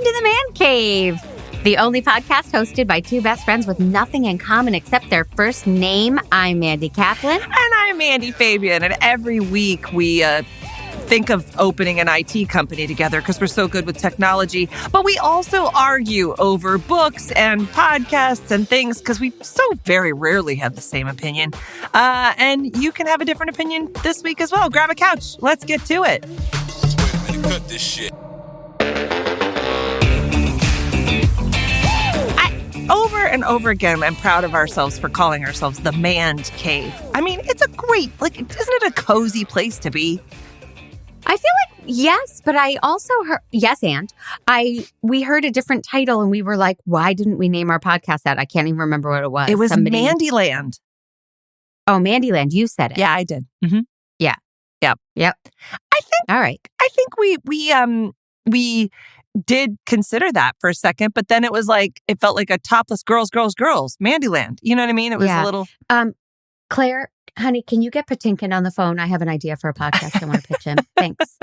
to the Mandcave, the only podcast hosted by two best friends with nothing in common except their first name. I'm Mandy Kaplan. And I'm Mandy Fabian. And every week we think of opening an IT company together because we're so good with technology. But we also argue over books and podcasts and things because we so very rarely have the same opinion. And you can have a different opinion this week as well. Grab a couch. Let's get to it. Wait a minute, cut this shit. Over and over again, I'm proud of ourselves for calling ourselves the Mandcave. I mean, it's a great, isn't it a cozy place to be? I feel like yes, but I also heard, yes, and we heard a different title and we were like, why didn't we name our podcast that? I can't even remember what it was. It was Mandyland. Oh, Mandyland. You said it. Yeah, I did. Mm-hmm. Yeah. Yep. All right. I think we did consider that for a second, but then it was like, it felt like a topless girls, Mandyland. You know what I mean? It was a little... Claire, honey, can you get Patinkin on the phone? I have an idea for a podcast I want to pitch him. Thanks.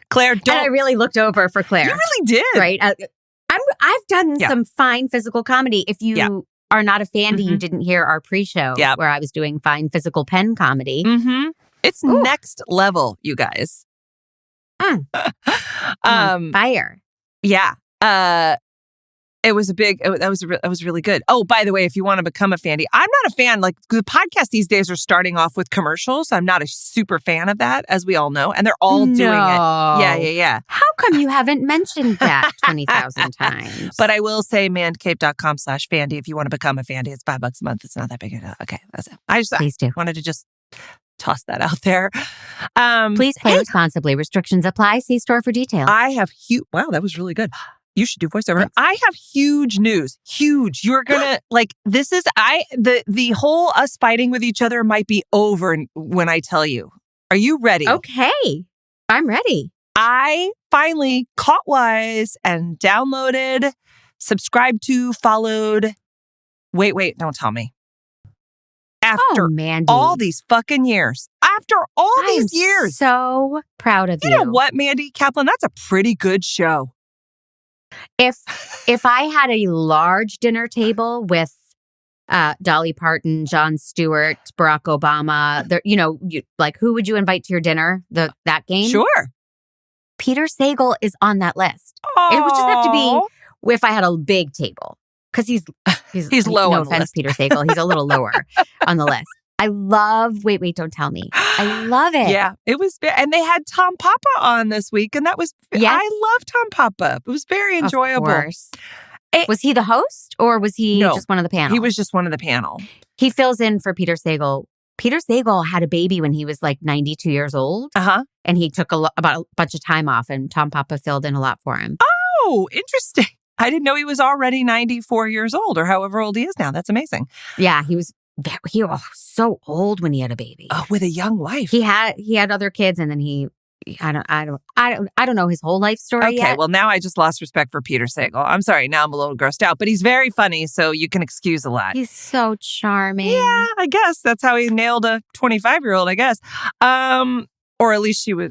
Claire, don't... And I really looked over for Claire. You really did. Right? I've done some fine physical comedy. If you are not a fan, you didn't hear our pre-show where I was doing fine physical pen comedy. Mm-hmm. It's next level, you guys. Fire. Yeah. It was that was really good. Oh, by the way, if you want to become a fandy, I'm not a fan. Like the podcast these days are starting off with commercials. I'm not a super fan of that, as we all know. And they're all doing it. Yeah. How come you haven't mentioned that 20,000 times? But I will say mandcave.com/fandy if you want to become a fandy. It's $5 a month. It's not that big a deal. Okay, that's it. Please do. Wanted to just toss that out there. Please play responsibly. Restrictions apply. See store for details. I have wow, that was really good. You should do voiceover. Thanks. I have huge news. Huge. You're gonna this is the whole us fighting with each other might be over when I tell you. Are you ready? Okay. I'm ready. I finally caught wise and downloaded, subscribed to, followed. Wait, don't tell me. After all these fucking years. After all these years. So proud of you. You know what, Mandy Kaplan? That's a pretty good show. If I had a large dinner table with Dolly Parton, Jon Stewart, Barack Obama, who would you invite to your dinner? That game? Sure. Peter Sagal is on that list. Aww. It would just have to be if I had a big table. Because he's low no on the offense, list. Peter Sagal. He's a little lower on the list. I love, wait, don't tell me. I love it. Yeah, it was, and they had Tom Papa on this week, and that was, I love Tom Papa. It was very enjoyable. Of course. Was he the host or was he just one of the panel? He was just one of the panel. He fills in for Peter Sagal. Peter Sagal had a baby when he was 92 years old. Uh-huh. And he took about a bunch of time off, and Tom Papa filled in a lot for him. Oh, interesting. I didn't know he was already 94 years old or however old he is now. That's amazing. Yeah, he was so old when he had a baby. Oh, with a young wife. He had other kids, and then I don't know his whole life story yet. Okay, well now I just lost respect for Peter Sagal. I'm sorry, now I'm a little grossed out, but he's very funny, so you can excuse a lot. He's so charming. Yeah, I guess that's how he nailed a 25-year-old, I guess. Or at least she was,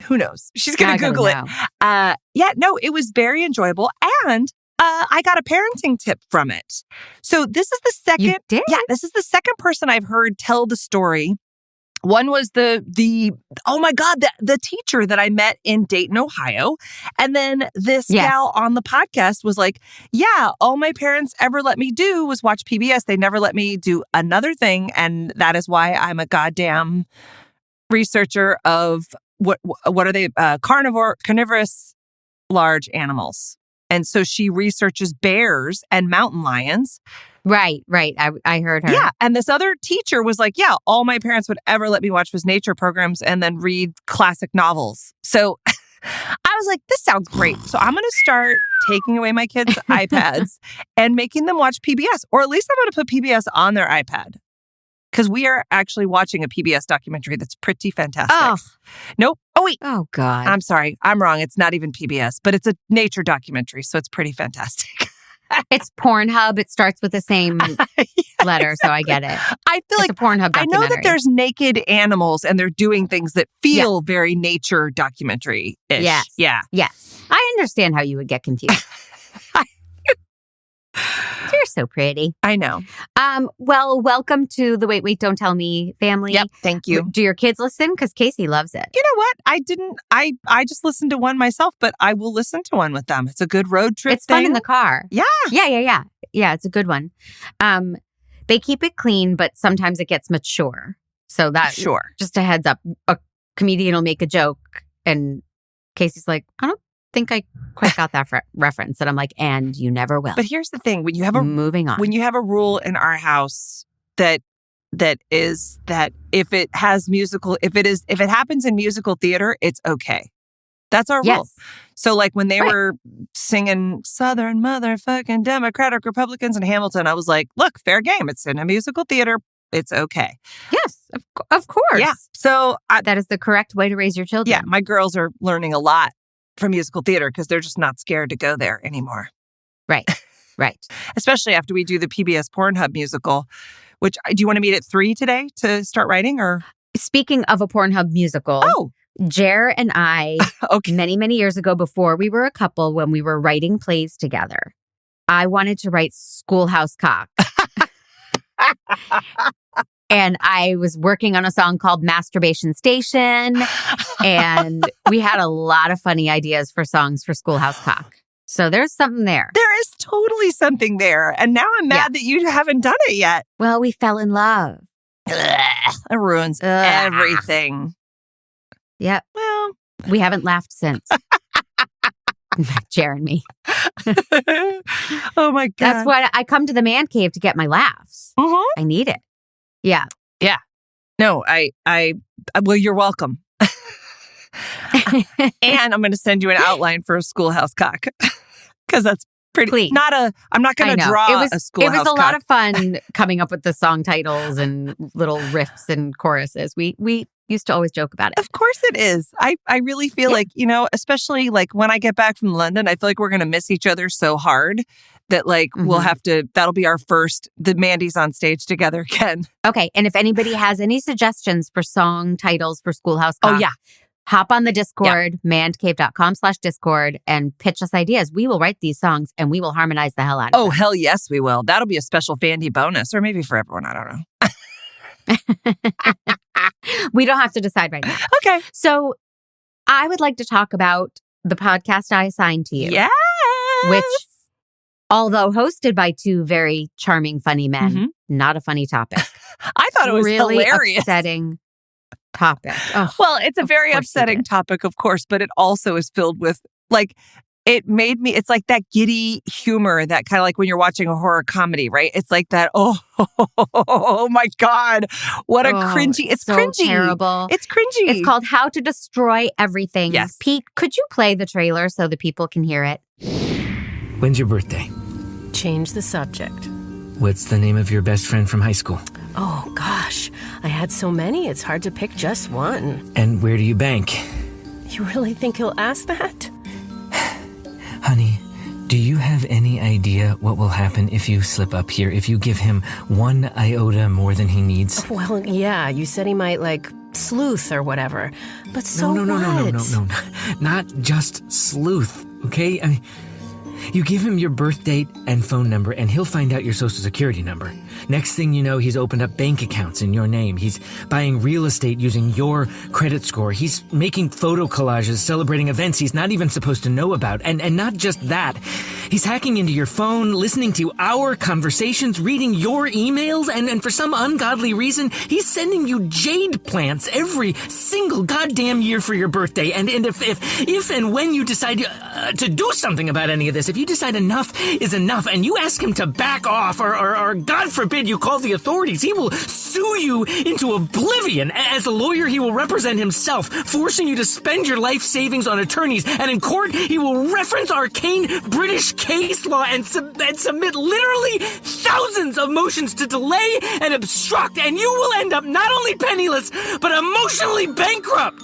who knows? She's going to Google it. It was very enjoyable. And I got a parenting tip from it. So this is the second. You did? Yeah, this is the second person I've heard tell the story. One was the teacher that I met in Dayton, Ohio. And then this gal on the podcast was like, yeah, all my parents ever let me do was watch PBS. They never let me do another thing. And that is why I'm a goddamn researcher of what are they? Carnivorous large animals. And so she researches bears and mountain lions. Right. I heard her. Yeah. And this other teacher was like, yeah, all my parents would ever let me watch was nature programs and then read classic novels. So I was like, this sounds great. So I'm going to start taking away my kids' iPads and making them watch PBS. Or at least I'm going to put PBS on their iPad. Because we are actually watching a PBS documentary that's pretty fantastic. Oh. Nope. Oh, wait. Oh, God. I'm sorry. I'm wrong. It's not even PBS, but it's a nature documentary, so it's pretty fantastic. It's Pornhub. It starts with the same letter, so I get it. I feel like it's a Pornhub documentary. I know that there's naked animals and they're doing things that feel very nature documentary-ish. Yes. Yeah. Yes. I understand how you would get confused. You're so pretty. I know. Well, welcome to the Wait, Don't Tell Me family. Yep, thank you. Do your kids listen? Because Casey loves it. You know what? I just listened to one myself, but I will listen to one with them. It's a good road trip It's fun in the car. Yeah. Yeah, it's a good one. They keep it clean, but sometimes it gets mature. So that, just a heads up, a comedian will make a joke and Casey's like, I don't think I quite got that reference. And I'm like, and you never will. But here's the thing. When you have moving on. When you have a rule in our house that is that if it happens in musical theater, it's okay. That's our rule. So like when they were singing Southern motherfucking Democratic Republicans in Hamilton, I was like, look, fair game. It's in a musical theater. It's okay. Yes, of course. Yeah. So that is the correct way to raise your children. Yeah. My girls are learning a lot from musical theater because they're just not scared to go there anymore. Right. Especially after we do the PBS Pornhub musical, which do you want to meet at 3 today to start writing or? Speaking of a Pornhub musical, Jer and I, many, many years ago before we were a couple, when we were writing plays together, I wanted to write Schoolhouse Cock. And I was working on a song called Masturbation Station. And we had a lot of funny ideas for songs for Schoolhouse Cock. So there's something there. There is totally something there. And now I'm mad that you haven't done it yet. Well, we fell in love. Ugh, it ruins everything. Yep. Well, we haven't laughed since. Jer and me. Oh my God. That's why I come to the Mandcave to get my laughs. Mm-hmm. I need it. Yeah. Yeah. No, well, you're welcome. And I'm going to send you an outline for a Schoolhouse Cock. Because that's pretty. Please. I'm not going to draw a Schoolhouse Cock. It was a lot of fun coming up with the song titles and little riffs and choruses. We used to always joke about it. Of course it is. I really feel like, especially like when I get back from London, I feel like we're going to miss each other so hard that like we'll have to, that'll be our first, the Mandys on stage together again. Okay. And if anybody has any suggestions for song titles for Schoolhouse Cock, hop on the Discord, mandcave.com/Discord, and pitch us ideas. We will write these songs and we will harmonize the hell out of them. Oh, hell yes, we will. That'll be a special Fandy bonus, or maybe for everyone. I don't know. We don't have to decide right now. Okay. So I would like to talk about the podcast I assigned to you. Yes. Which, although hosted by two very charming, funny men, not a funny topic. I thought it was really hilarious. Upsetting topic. Oh, well, it's a very upsetting topic, of course, but it also is filled with like, it's like that giddy humor that kind of like when you're watching a horror comedy, right? It's like that, oh my God, what a cringy. It's so cringy. Terrible. It's cringy. It's called How to Destroy Everything. Yes. Pete, could you play the trailer so the people can hear it? When's your birthday? Change the subject. What's the name of your best friend from high school? Oh, gosh. I had so many, it's hard to pick just one. And where do you bank? You really think he'll ask that? Honey, do you have any idea what will happen if you slip up here, if you give him 1 iota more than he needs? Well, yeah, you said he might, sleuth or whatever. But so No. what? Not just sleuth, okay? You give him your birth date and phone number, and he'll find out your social security number. Next thing you know, he's opened up bank accounts in your name. He's buying real estate using your credit score. He's making photo collages celebrating events he's not even supposed to know about. And not just that. He's hacking into your phone, listening to our conversations, reading your emails, and for some ungodly reason, he's sending you jade plants every single goddamn year for your birthday. And if and when you decide to do something about any of this, if you decide enough is enough and you ask him to back off or God forbid you call the authorities, he will sue you into oblivion. As a lawyer, he will represent himself, forcing you to spend your life savings on attorneys. And in court, he will reference arcane British case law and submit literally thousands of motions to delay and obstruct. And you will end up not only penniless, but emotionally bankrupt.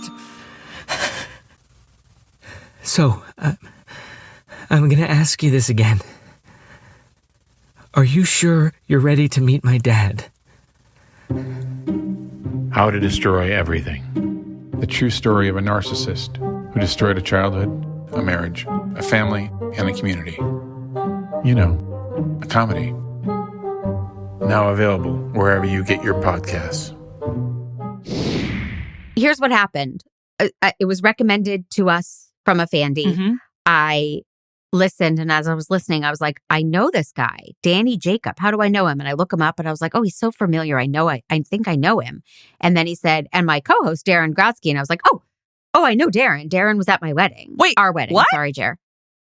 So, I'm going to ask you this again. Are you sure you're ready to meet my dad? How to Destroy Everything. The true story of a narcissist who destroyed a childhood a marriage, a family, and a community. You know, a comedy. Now available wherever you get your podcasts. Here's what happened. It was recommended to us from a Fandy. Mm-hmm. I listened, and as I was listening, I was like, I know this guy, Danny Jacob. How do I know him? And I look him up, and I was like, oh, he's so familiar. I think I know him. And then he said, and my co-host, Darren Grodsky. And I was like, oh, I know Darren. Darren was at my wedding. Wait, our wedding. what? Sorry, Jer.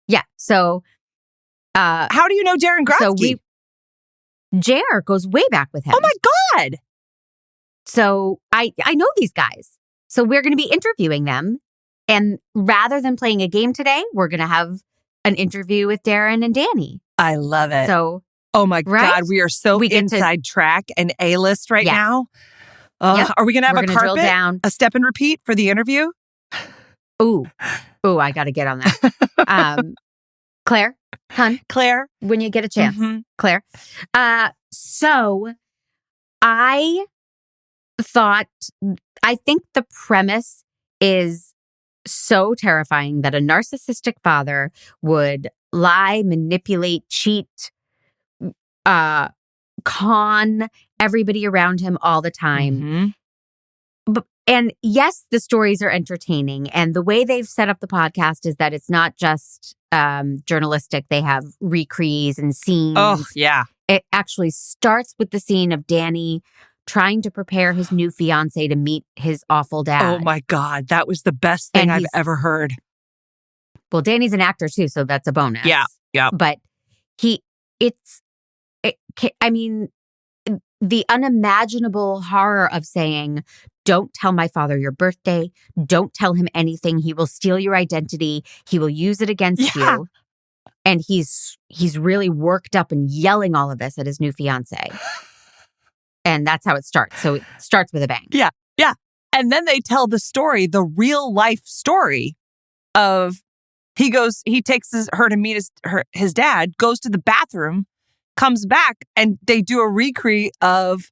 Yeah. So, how do you know Darren Grodsky? Jer goes way back with him. Oh my God. So I know these guys. So we're going to be interviewing them. And rather than playing a game today, we're going to have an interview with Darren and Danny. I love it. So, oh my God, we are so inside track and A-list right now. Yep. Are we going to have a carpet, down. A step and repeat for the interview? Ooh, I got to get on that. Claire, Claire, when you get a chance, Claire. So I think the premise is so terrifying that a narcissistic father would lie, manipulate, cheat, con everybody around him all the time. And yes, the stories are entertaining. And the way they've set up the podcast is that it's not just journalistic. They have recrees and scenes. Oh, yeah. It actually starts with the scene of Danny trying to prepare his new fiance to meet his awful dad. Oh my God. That was the best thing I've ever heard. Well, Danny's an actor too, so that's a bonus. Yeah. But the unimaginable horror of saying, don't tell my father your birthday. Don't tell him anything. He will steal your identity. He will use it against you. And he's really worked up and yelling all of this at his new fiance. And that's how it starts. So it starts with a bang. Yeah. And then they tell the story, the real life story of he takes her to meet his dad, goes to the bathroom, comes back, and they do a recre of,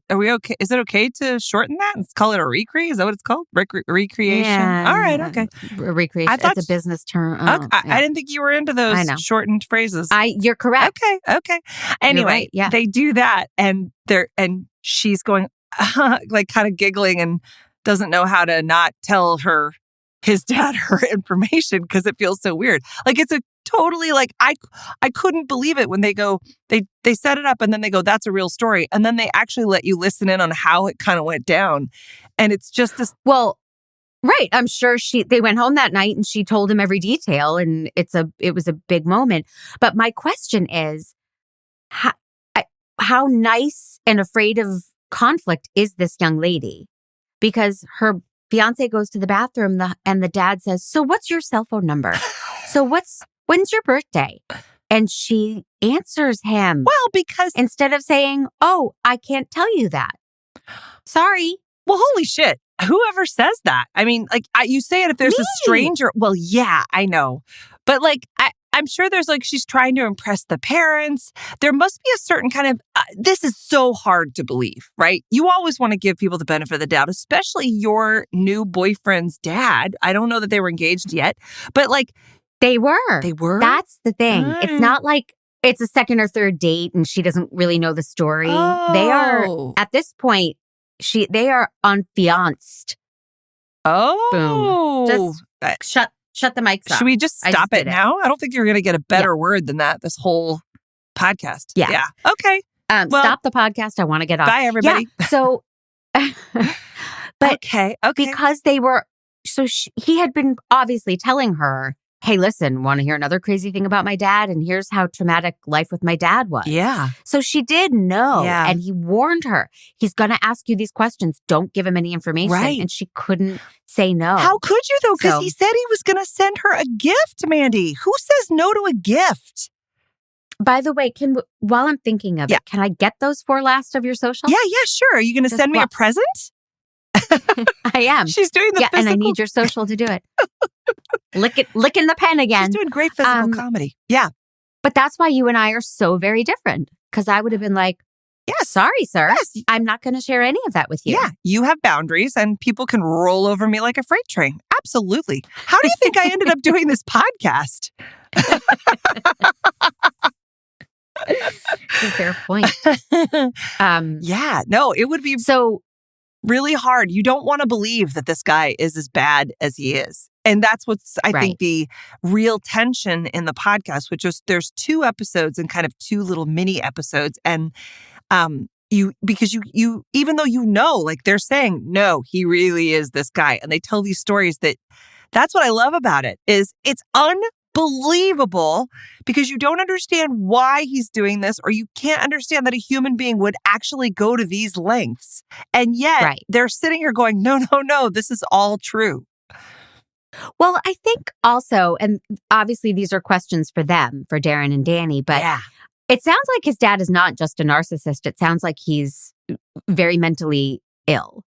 are we okay? Is it okay to shorten that and call it a recre? Is that what it's called? Recreation? Yeah. All right, okay. Recreation. It's a business term. Okay. I didn't think you were into those shortened phrases. You're correct. Okay. Anyway, right, they do that, and she's going, like kind of giggling and doesn't know how to not tell his dad her information because it feels so weird. Like it's a totally like I couldn't believe it when they go they set it up and then they go, that's a real story, and then they actually let you listen in on how it kind of went down, and it's just this. Well, right. I'm sure they went home that night and she told him every detail, and it was a big moment. But my question is, how nice and afraid of conflict is this young lady? Because her fiance goes to the bathroom and the dad says, so what's your cell phone number? So when's your birthday? And she answers him. Well, because instead of saying, oh, I can't tell you that. Sorry. Well, holy shit. Whoever says that? I mean, like you say it if there's a stranger. Well, yeah, I know. But like, I'm sure there's like, she's trying to impress the parents. There must be a certain kind of, this is so hard to believe, right? You always want to give people the benefit of the doubt, especially your new boyfriend's dad. I don't know that they were engaged yet, but like. They were. That's the thing. It's not like it's a second or third date and she doesn't really know the story. Oh. They are, at this point, they are unfianced. Oh. Boom. Just shut the mics off. Should we just stop it now? I don't think you're going to get a better word than that this whole podcast. Yeah. Okay. Stop the podcast. I want to get off. Bye, everybody. Yeah, so, but okay. Because they were, so he had been obviously telling her, hey, listen, want to hear another crazy thing about my dad? And here's how traumatic life with my dad was. Yeah. So she did know. Yeah. And he warned her, he's going to ask you these questions. Don't give him any information. Right. And she couldn't say no. How could you, though? Because he said he was going to send her a gift, Mandy. Who says no to a gift? By the way, while I'm thinking of it, can I get those 4 last of your social? Yeah, sure. Are you going to send me a present? I am. She's doing the physical. And I need your social to do it. Licking the pen again. She's doing great physical comedy. Yeah. But that's why you and I are so very different. Because I would have been like, yes, sorry, sir. Yes. I'm not going to share any of that with you. Yeah. You have boundaries and people can roll over me like a freight train. Absolutely. How do you think I ended up doing this podcast? That's a fair point. Yeah, no, it would be So really hard. You don't want to believe that this guy is as bad as he is. And that's what's, I think, the real tension in the podcast, which is there's 2 episodes and kind of 2 little mini episodes. And because you even though you know, like they're saying, no, he really is this guy. And they tell these stories that's what I love about it, is it's unbelievable because you don't understand why he's doing this, or you can't understand that a human being would actually go to these lengths. And yet they're sitting here going, no, this is all true. Well, I think also, and obviously these are questions for them, for Darren and Danny, but it sounds like his dad is not just a narcissist. It sounds like he's very mentally ill.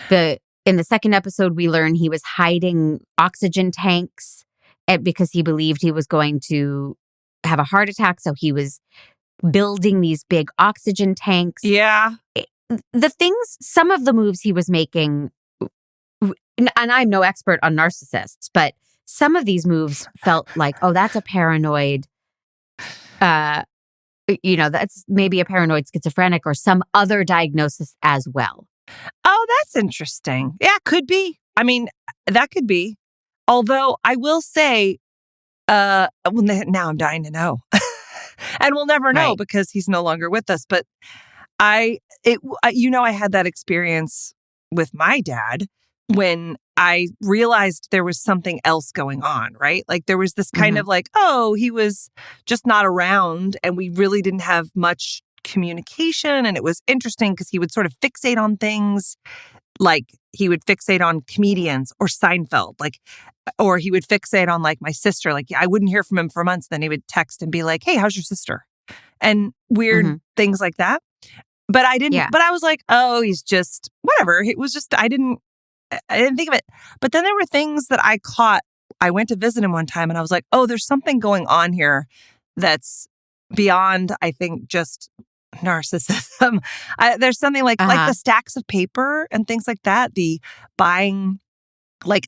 In the second episode, we learn he was hiding oxygen tanks because he believed he was going to have a heart attack. So he was building these big oxygen tanks. Yeah. Some of the moves he was making, and I'm no expert on narcissists, but some of these moves felt like, oh, that's a paranoid, that's maybe a paranoid schizophrenic or some other diagnosis as well. Oh, that's interesting. Yeah, could be. I mean, that could be. Although I will say, now I'm dying to know. And we'll never know because he's no longer with us. But I had that experience with my dad when I realized there was something else going on, right? Like there was this kind of like, oh, he was just not around and we really didn't have much communication. And it was interesting because he would sort of fixate on things, like he would fixate on comedians or Seinfeld, or he would fixate on like my sister. Like I wouldn't hear from him for months. Then he would text and be like, hey, how's your sister? And weird things like that. But I didn't, but I was like, oh, he's just whatever. It was just, I didn't think of it. But then there were things that I caught. I went to visit him one time and I was like, oh, there's something going on here that's beyond, I think, just narcissism. There's something like the stacks of paper and things like that. The buying like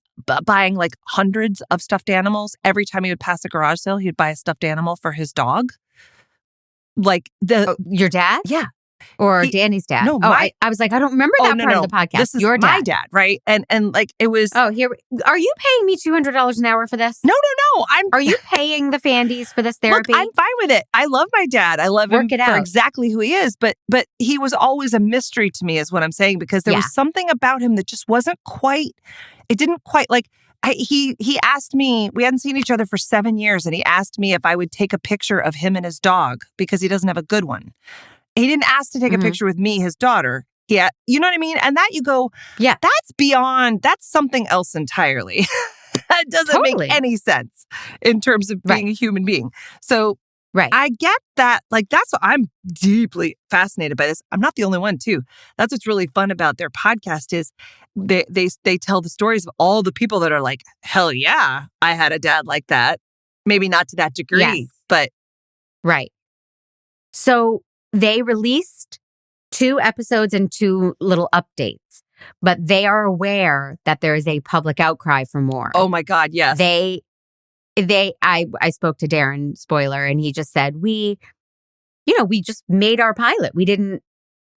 hundreds of stuffed animals. Every time he would pass a garage sale, he'd buy a stuffed animal for his dog. Like your dad? Yeah. Or Danny's dad? No, I was like, I don't remember that part of the podcast. This is your dad. my dad, right? And like it was. Oh, here. Are you paying me $200 an hour for this? No. Are you paying the Fandys for this therapy? Look, I'm fine with it. I love my dad. I love him for exactly who he is. But he was always a mystery to me, is what I'm saying, because there was something about him that just wasn't quite. It didn't quite like. He asked me, we hadn't seen each other for 7 years, and he asked me if I would take a picture of him and his dog because he doesn't have a good one. He didn't ask to take a picture with me, his daughter. Yeah, you know what I mean? And that you go, that's beyond, that's something else entirely. That doesn't make any sense in terms of being a human being. So I get that. Like, that's what I'm deeply fascinated by this. I'm not the only one, too. That's what's really fun about their podcast is they tell the stories of all the people that are like, hell yeah, I had a dad like that. Maybe not to that degree, but. Right. So they released 2 episodes and 2 little updates, but they are aware that there is a public outcry for more. Oh my God, yes. I spoke to Darren, spoiler, and he just said, we just made our pilot. We didn't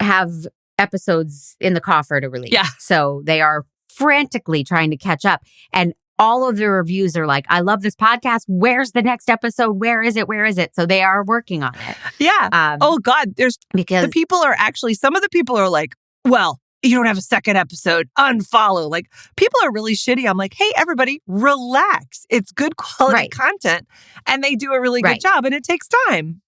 have episodes in the coffer to release. Yeah. So they are frantically trying to catch up. And all of the reviews are like, I love this podcast. Where's the next episode? Where is it? Where is it? So they are working on it. Yeah. Oh God. Because the people are actually, some of the people are like, well, you don't have a second episode, unfollow. Like, people are really shitty. I'm like, hey, everybody, relax. It's good quality content. And they do a really good job, and it takes time.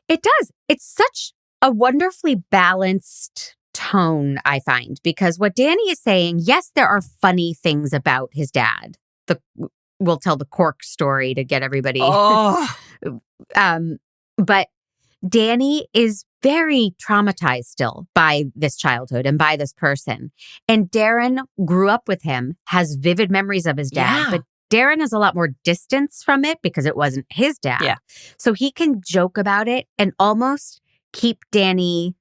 It does. It's such a wonderfully balanced tone, I find, because what Danny is saying, yes, there are funny things about his dad. We'll tell the cork story to get everybody. Oh. But Danny is very traumatized still by this childhood and by this person. And Darren grew up with him, has vivid memories of his dad, but Darren has a lot more distance from it because it wasn't his dad. Yeah. So he can joke about it and almost keep Danny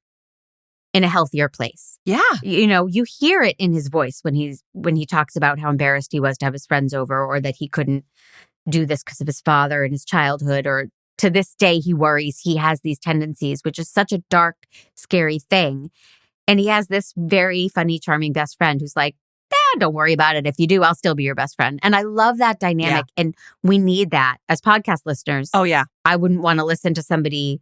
in a healthier place. Yeah. You know, you hear it in his voice when he talks about how embarrassed he was to have his friends over, or that he couldn't do this because of his father and his childhood, or to this day he worries he has these tendencies, which is such a dark, scary thing. And he has this very funny, charming best friend who's like, don't worry about it. If you do, I'll still be your best friend. And I love that dynamic. Yeah. And we need that as podcast listeners. Oh, yeah. I wouldn't want to listen to somebody.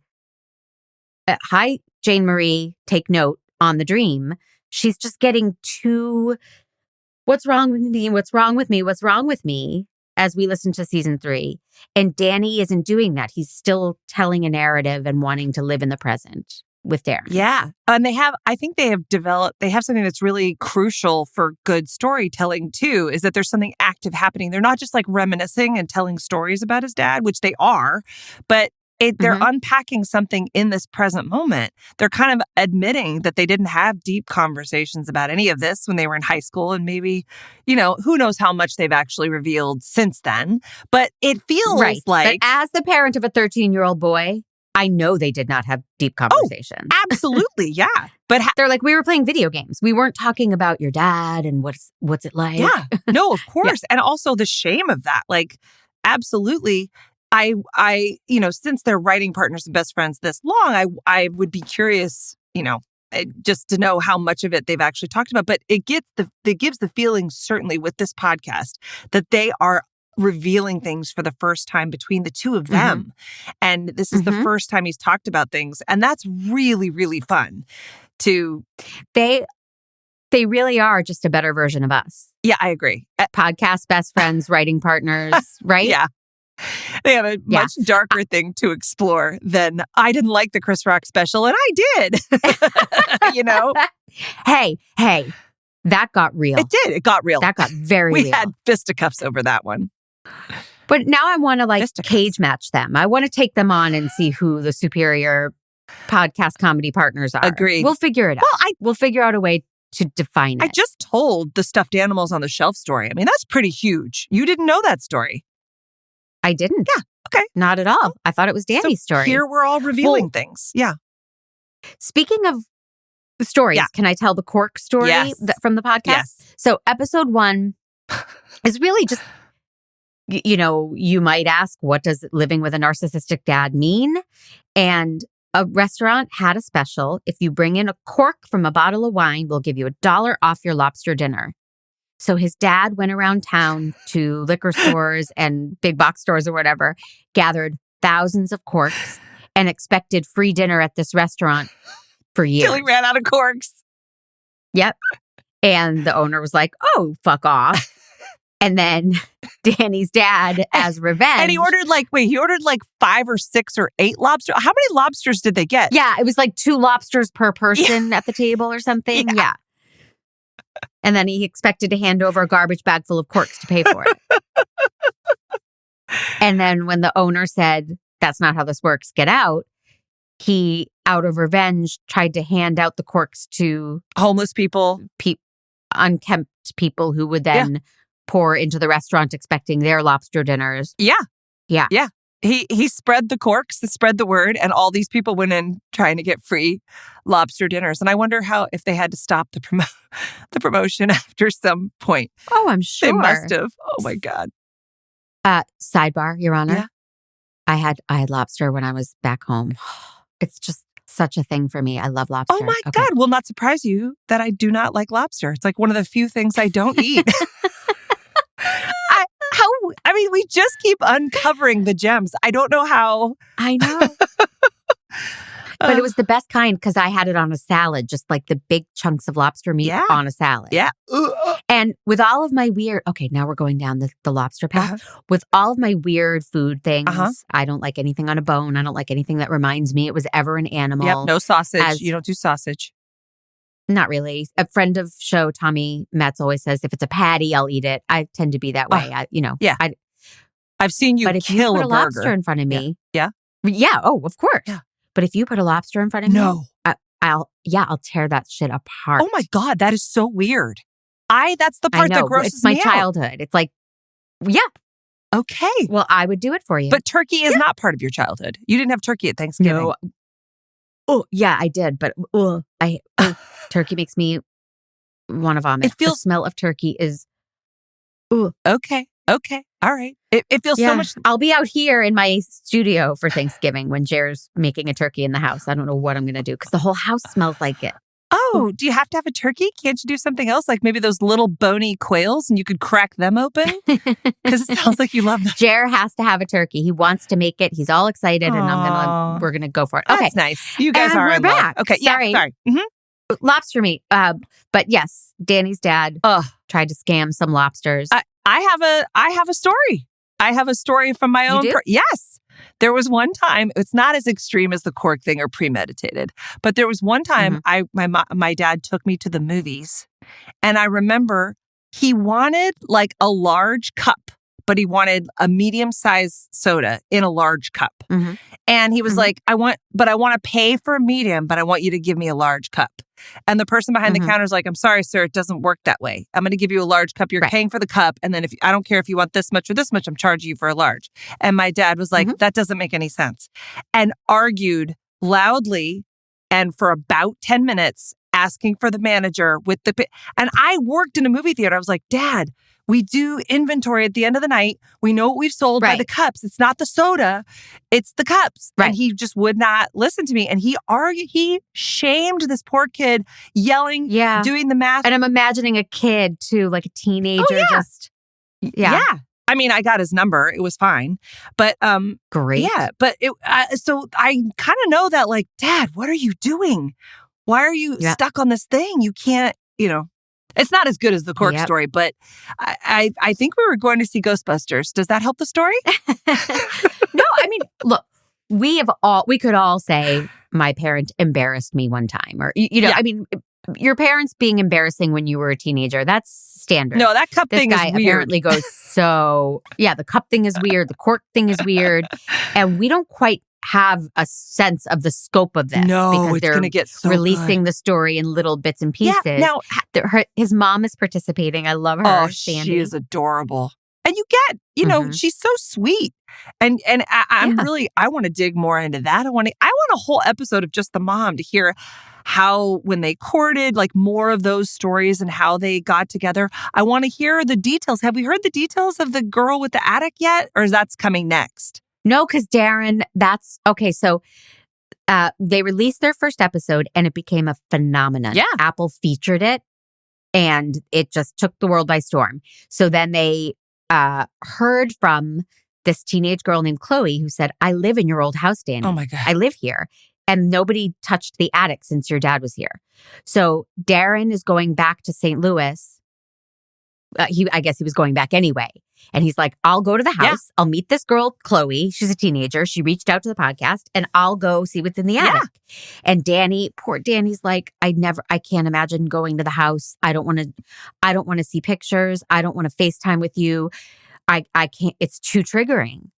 Hi, Jane Marie, take note on the dream. She's just getting too, what's wrong with me? What's wrong with me? What's wrong with me? As we listen to season 3. And Danny isn't doing that. He's still telling a narrative and wanting to live in the present with Darren. Yeah. And I think they have something that's really crucial for good storytelling too, is that there's something active happening. They're not just like reminiscing and telling stories about his dad, which they are, but they're unpacking something in this present moment. They're kind of admitting that they didn't have deep conversations about any of this when they were in high school. And maybe, you know, who knows how much they've actually revealed since then. But it feels like... But as the parent of a 13-year-old boy, I know they did not have deep conversations. Oh, absolutely, yeah. But they're like, we were playing video games. We weren't talking about your dad and what's it like. Yeah, no, of course. And also the shame of that. Like, absolutely. I, you know, since they're writing partners and best friends this long, I would be curious, you know, just to know how much of it they've actually talked about. But it gives the feeling, certainly with this podcast, that they are revealing things for the first time between the two of them. And this is the first time he's talked about things. And that's really, really fun to... They really are just a better version of us. Yeah, I agree. Podcast best friends, writing partners, right? Yeah. They have a much darker thing to explore than I didn't like the Chris Rock special and I did. You know? Hey, that got real. It did. It got real. That got very real. We had fisticuffs over that one. But now I want to cage match them. I want to take them on and see who the superior podcast comedy partners are. Agreed. We'll figure it out. We'll figure out a way to define it. I just told the stuffed animals on the shelf story. I mean, that's pretty huge. You didn't know that story. I didn't. Yeah. Okay. Not at all. I thought it was Danny's story. Here we're all revealing things. Yeah. Speaking of stories, can I tell the cork story from the podcast? Yes. So episode 1 is really just... You know, you might ask, what does living with a narcissistic dad mean? And a restaurant had a special. If you bring in a cork from a bottle of wine, we'll give you $1 off your lobster dinner. So his dad went around town to liquor stores and big box stores or whatever, gathered thousands of corks and expected free dinner at this restaurant for years. Till he ran out of corks. Yep. And the owner was like, oh, fuck off. And then Danny's dad, as revenge. And he ordered 5 or 6 or 8 lobsters. How many lobsters did they get? Yeah, it was like 2 lobsters per person at the table or something. Yeah. And then he expected to hand over a garbage bag full of corks to pay for it. And then when the owner said, that's not how this works, get out, he, out of revenge, tried to hand out the corks to homeless people, unkempt people who would then pour into the restaurant expecting their lobster dinners. Yeah. Yeah. Yeah. He spread the corks, spread the word, and all these people went in trying to get free lobster dinners. And I wonder if they had to stop the promotion after some point. Oh, I'm sure. They must have. Oh my God. Sidebar, Your Honor. Yeah. I had lobster when I was back home. It's just such a thing for me. I love lobster. Oh my God. Will not surprise you that I do not like lobster. It's like one of the few things I don't eat. We just keep uncovering the gems. I don't know how. I know. But it was the best kind because I had it on a salad, just like the big chunks of lobster meat on a salad. Yeah. And with all of my weird, now we're going down the lobster path. With all of my weird food things, I don't like anything on a bone. I don't like anything that reminds me it was ever an animal. Yep, no sausage. You don't do sausage. Not really. A friend of show, Tommy Metz, always says, if it's a patty, I'll eat it. I tend to be that way. I've seen you but if kill you put a a burger. lobster in front of me. Yeah. Yeah. Oh, of course. Yeah. But if you put a lobster in front of me, I'll tear that shit apart. Oh my God, that is so weird. That's the part that grosses me out. It's my childhood. It's like, yeah. Okay. Well, I would do it for you. But turkey is not part of your childhood. You didn't have turkey at Thanksgiving. No. Oh, yeah, I did. But turkey makes me want to vomit. The smell of turkey is... Okay. All right. It feels so much... I'll be out here in my studio for Thanksgiving when Jer's making a turkey in the house. I don't know what I'm going to do because the whole house smells like it. Oh, do you have to have a turkey? Can't you do something else? Like maybe those little bony quails and you could crack them open? Because it sounds like you love them. Jer has to have a turkey. He wants to make it. He's all excited and we're going to go for it. Okay. That's nice. You guys are in back. Love. Okay. Sorry. Yeah, sorry. Mm-hmm. Lobster meat. But yes, Danny's dad tried to scam some lobsters. I have a story. I have a story from my own. Yes. There was one time, it's not as extreme as the cork thing or premeditated, but there was one time my dad took me to the movies and I remember he wanted like a large cup, but he wanted a medium-sized soda in a large cup. Mm-hmm. And he was like, I want to pay for a medium, but I want you to give me a large cup. And the person behind the counter is like, I'm sorry, sir, it doesn't work that way. I'm going to give you a large cup. You're paying for the cup. And then I don't care if you want this much or this much, I'm charging you for a large. And my dad was like, that doesn't make any sense. And argued loudly and for about 10 minutes, asking for the manager with and I worked in a movie theater. I was like, Dad, we do inventory at the end of the night. We know what we've sold by the cups. It's not the soda. It's the cups. Right. And he just would not listen to me. And he shamed this poor kid, yelling, doing the math. And I'm imagining a kid too, like a teenager. Yeah. I mean, I got his number. It was fine. But great. Yeah. But so I kind of know that, like, Dad, what are you doing? Why are you stuck on this thing? You can't, It's not as good as the cork story, but I think we were going to see Ghostbusters. Does that help the story? No, I mean, look, we could all say my parent embarrassed me one time, or I mean, your parents being embarrassing when you were a teenager, that's standard. No, that cup thing is weird. This guy apparently goes the cup thing is weird, the cork thing is weird, and we don't quite have a sense of the scope of this. No, because it's going to get so releasing the story in little bits and pieces. Yeah, now, his mom is participating. I love her. Oh, Sandy. She is adorable. And you get, she's so sweet. And I'm really, I want to dig more into that. I want a whole episode of just the mom to hear how, when they courted, like more of those stories and how they got together. I want to hear the details. Have we heard the details of the girl with the attic yet? Or is that coming next? No, because Darren, so they released their first episode and it became a phenomenon. Yeah. Apple featured it and it just took the world by storm. So then they heard from this teenage girl named Chloe who said, I live in your old house, Danny. Oh my God. I live here. And nobody touched the attic since your dad was here. So Darren is going back to St. Louis. I guess he was going back anyway. And he's like, I'll go to the house. Yeah. I'll meet this girl, Chloe. She's a teenager. She reached out to the podcast and I'll go see what's in the attic. And poor Danny's like, I can't imagine going to the house. I don't want to see pictures. I don't want to FaceTime with you. I can't, it's too triggering.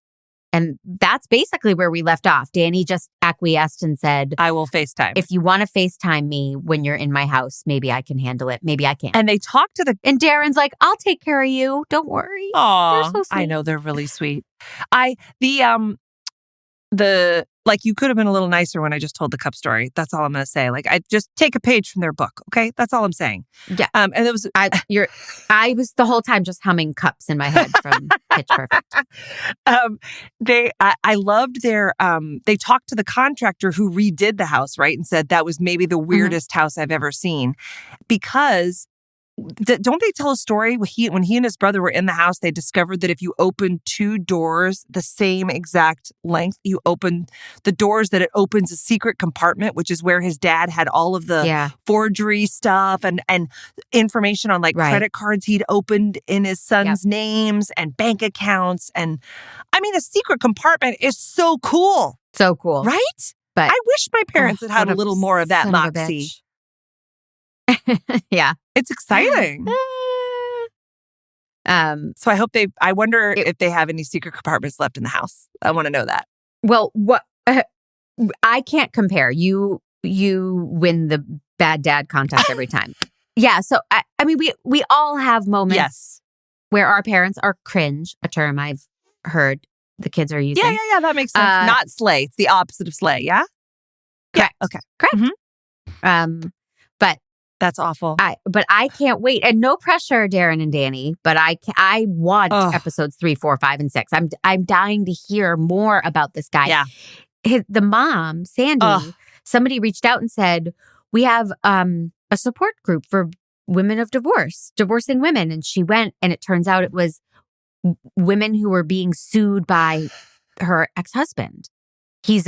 And that's basically where we left off. Danny just acquiesced and said, I will FaceTime. If you want to FaceTime me when you're in my house, maybe I can handle it. Maybe I can't. And they talked to And Darren's like, I'll take care of you. Don't worry. Aw, so I know, they're really sweet. You could have been a little nicer when I just told the cup story. That's all I'm going to say. Like, I just take a page from their book. Okay. That's all I'm saying. Yeah. And it was, I was the whole time just humming cups in my head from Pitch Perfect. I loved they talked to the contractor who redid the house, right? And said that was maybe the weirdest house I've ever seen because don't they tell a story when he and his brother were in the house, they discovered that if you open two doors the same exact length, you open the doors that it opens a secret compartment, which is where his dad had all of the forgery stuff and information on credit cards he'd opened in his son's names and bank accounts. And I mean, a secret compartment is so cool. So cool. Right? But I wish my parents had a little more of that moxie. Yeah. It's exciting. So I wonder if they have any secret compartments left in the house. I want to know that. Well, what I can't compare. You win the bad dad contest every time. Yeah. So I mean, we all have moments where our parents are cringe, a term I've heard the kids are using. Yeah. That makes sense. Not slay. It's the opposite of slay. Yeah. Correct. Yeah, okay. Correct. Mm-hmm. But that's awful. I can't wait. And no pressure, Darren and Danny, but I want episodes 3, 4, 5, and 6. I'm dying to hear more about this guy. Yeah. The mom, Sandy, somebody reached out and said, we have a support group for women of divorcing women. And she went, and it turns out it was women who were being sued by her ex-husband. He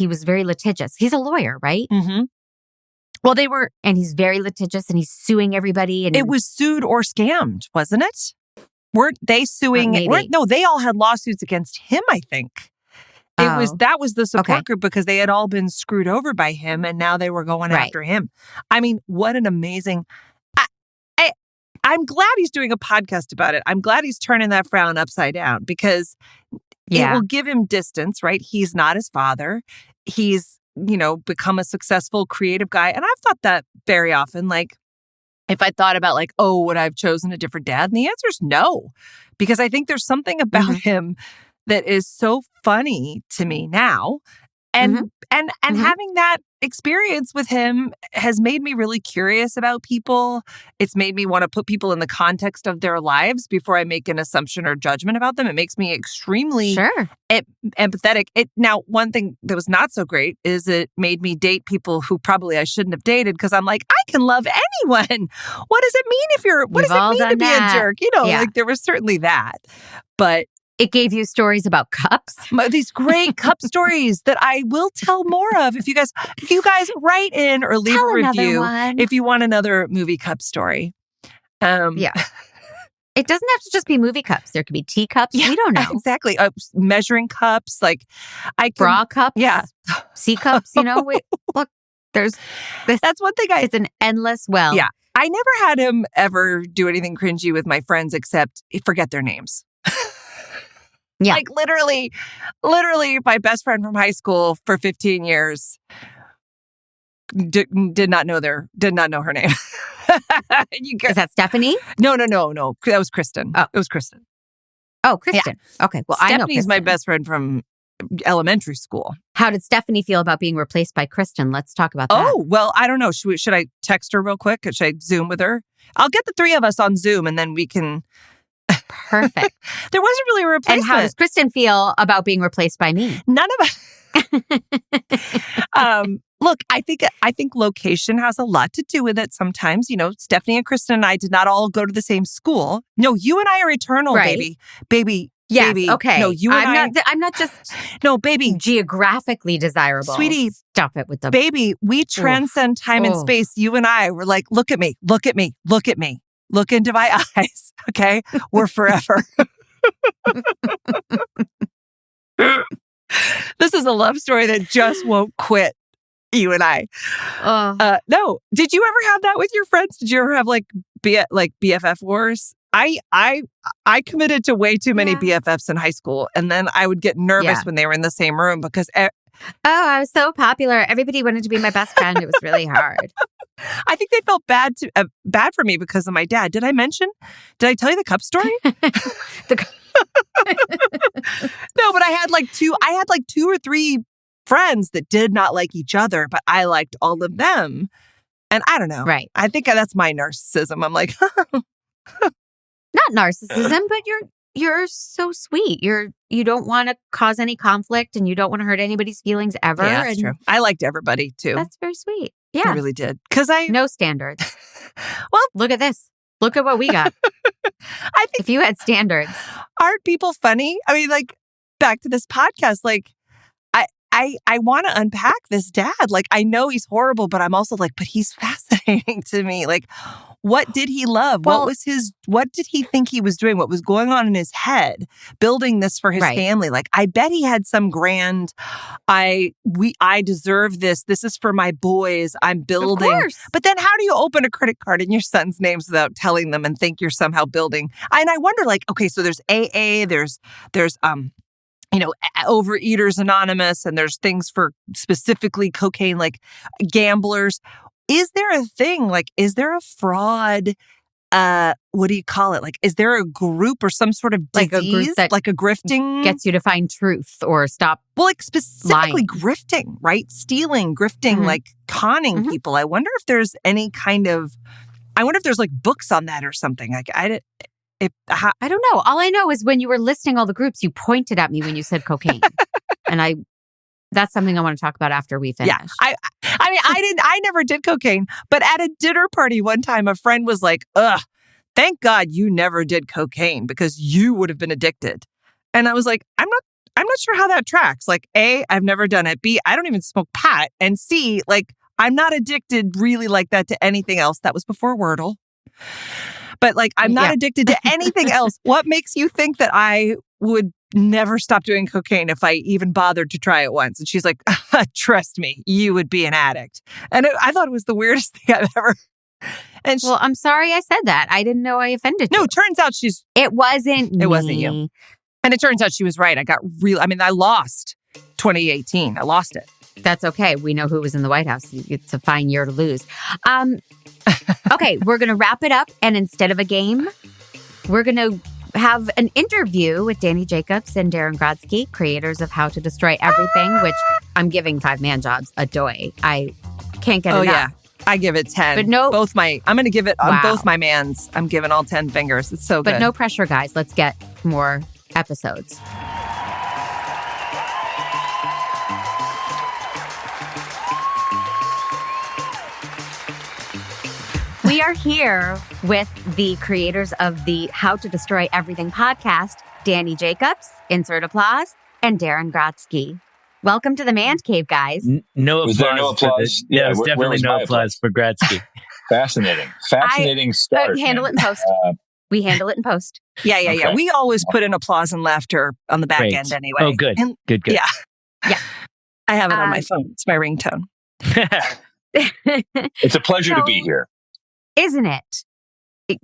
was very litigious. He's a lawyer, right? Mm-hmm. Well, and he's very litigious, and he's suing everybody. And it was sued or scammed, wasn't it? Weren't they suing? No, they all had lawsuits against him, I think. That was the support group because they had all been screwed over by him, and now they were going after him. I mean, what an amazing... I'm glad he's doing a podcast about it. I'm glad he's turning that frown upside down because it will give him distance, right? He's not his father. He's, become a successful creative guy. And I've thought that very often, like, if I thought about like, would I have chosen a different dad? And the answer is no, because I think there's something about him that is so funny to me now. And having that experience with him has made me really curious about people. It's made me want to put people in the context of their lives before I make an assumption or judgment about them. It makes me extremely empathetic. Now, one thing that was not so great is it made me date people who probably I shouldn't have dated because I'm like, I can love anyone. What does it mean what does it mean to be a jerk? Like there was certainly that. But it gave you stories about cups. These great cup stories that I will tell more of. If you guys write in or leave a review if you want another movie cup story. Yeah. It doesn't have to just be movie cups. There could be teacups. Yeah, we don't know. Exactly. Measuring cups, bra cups. Yeah. C cups, look, there's this. That's one thing it's an endless well. Yeah. I never had him ever do anything cringy with my friends except forget their names. Yeah. Like literally my best friend from high school for 15 years did not know her name. Is that Stephanie? No. That was Kristen. Oh. It was Kristen. Oh, Kristen. Yeah. Okay. Well, Stephanie's I know Kristen. my best friend from elementary school. How did Stephanie feel about being replaced by Kristen? Let's talk about that. Oh, well, I don't know. Should I text her real quick? Should I Zoom with her? I'll get the three of us on Zoom and then we can... Perfect. There wasn't really a replacement. And how does Kristen feel about being replaced by me? None of us. Look, I think location has a lot to do with it sometimes. Stephanie and Kristen and I did not all go to the same school. No, you and I are eternal, baby. Baby. Yes, baby. Okay. No, you and I'm not just no, baby. Geographically desirable. Sweetie. Stop it with the baby. We transcend time and space. You and I were like, look at me. Look at me. Look at me. Look into my eyes, okay? We're forever. This is a love story that just won't quit, you and I. No. Did you ever have that with your friends? Did you ever have BFF wars? I committed to way too many BFFs in high school, and then I would get nervous when they were in the same room because... I was so popular. Everybody wanted to be my best friend. It was really hard. I think they felt bad for me because of my dad. Did I tell you the cup story? No, but I had two or three friends that did not like each other, but I liked all of them. And I don't know. Right. I think that's my narcissism. I'm like, not narcissism, but you're so sweet. You don't want to cause any conflict and you don't want to hurt anybody's feelings ever. Yeah, that's true. I liked everybody too. That's very sweet. Yeah. I really did. No standards. Well, look at this. Look at what we got. I think if you had standards. Aren't people funny? I mean, back to this podcast, I want to unpack this dad. I know he's horrible, but I'm also but he's fascinating to me. What did he love? Well, what did he think he was doing? What was going on in his head building this for his family? I bet he had some grand, I deserve this. This is for my boys. I'm building. Of course. But then how do you open a credit card in your son's names without telling them and think you're somehow building? And I wonder okay, so there's AA, there's Overeaters Anonymous, and there's things for specifically cocaine, gamblers. Is there a thing? Is there a fraud what do you call it? Like, is there a group or some sort of disease? Like a group that like a grifting? gets you to find truth or stop like specifically lying. Grifting, right? Stealing, grifting, like conning people. I wonder if there's any kind of, I wonder if there's like books on that or something. Like, I don't know. All I know is when you were listing all the groups, you pointed at me when you said cocaine. And that's something I want to talk about after we finish. Yeah. I mean, I never did cocaine, but at a dinner party one time, a friend was like, ugh, thank God you never did cocaine because you would have been addicted. And I was like, I'm not sure how that tracks. Like, A, I've never done it. B, I don't even smoke pot. And C, like, I'm not addicted really like that to anything else. That was before Wordle. But like, I'm not addicted to anything else. What makes you think that I would never stop doing cocaine if I even bothered to try it once? And she's like, trust me, you would be an addict. And I thought it was the weirdest thing I've ever. And well, I'm sorry I said that. I didn't know I offended you. No, it turns out It wasn't me. It wasn't you. And it turns out she was right. I lost 2018. I lost it. That's okay. We know who was in the White House. It's a fine year to lose. Okay, we're going to wrap it up. And instead of a game, we're going to have an interview with Danny Jacobs and Darren Grodsky, creators of How to Destroy Everything, which I'm giving 5-man jobs a doy. I can't get enough. Yeah. I give it 10. But no, I'm going to give it on both my mans. I'm giving all 10 fingers. It's so good. But no pressure, guys. Let's get more episodes. We are here with the creators of the How to Destroy Everything podcast, Danny Jacobs, insert applause, and Darren Grodsky. Welcome to the Mandcave, guys. No applause. Was there no applause? Yeah, there was definitely no applause for Grodsky. Fascinating start. Handle it in post. We handle it in post. Yeah. We always put in applause and laughter on the back end anyway. Oh, good. Good. Yeah. I have it on my phone. It's my ringtone. It's a pleasure to be here. Isn't it? Thank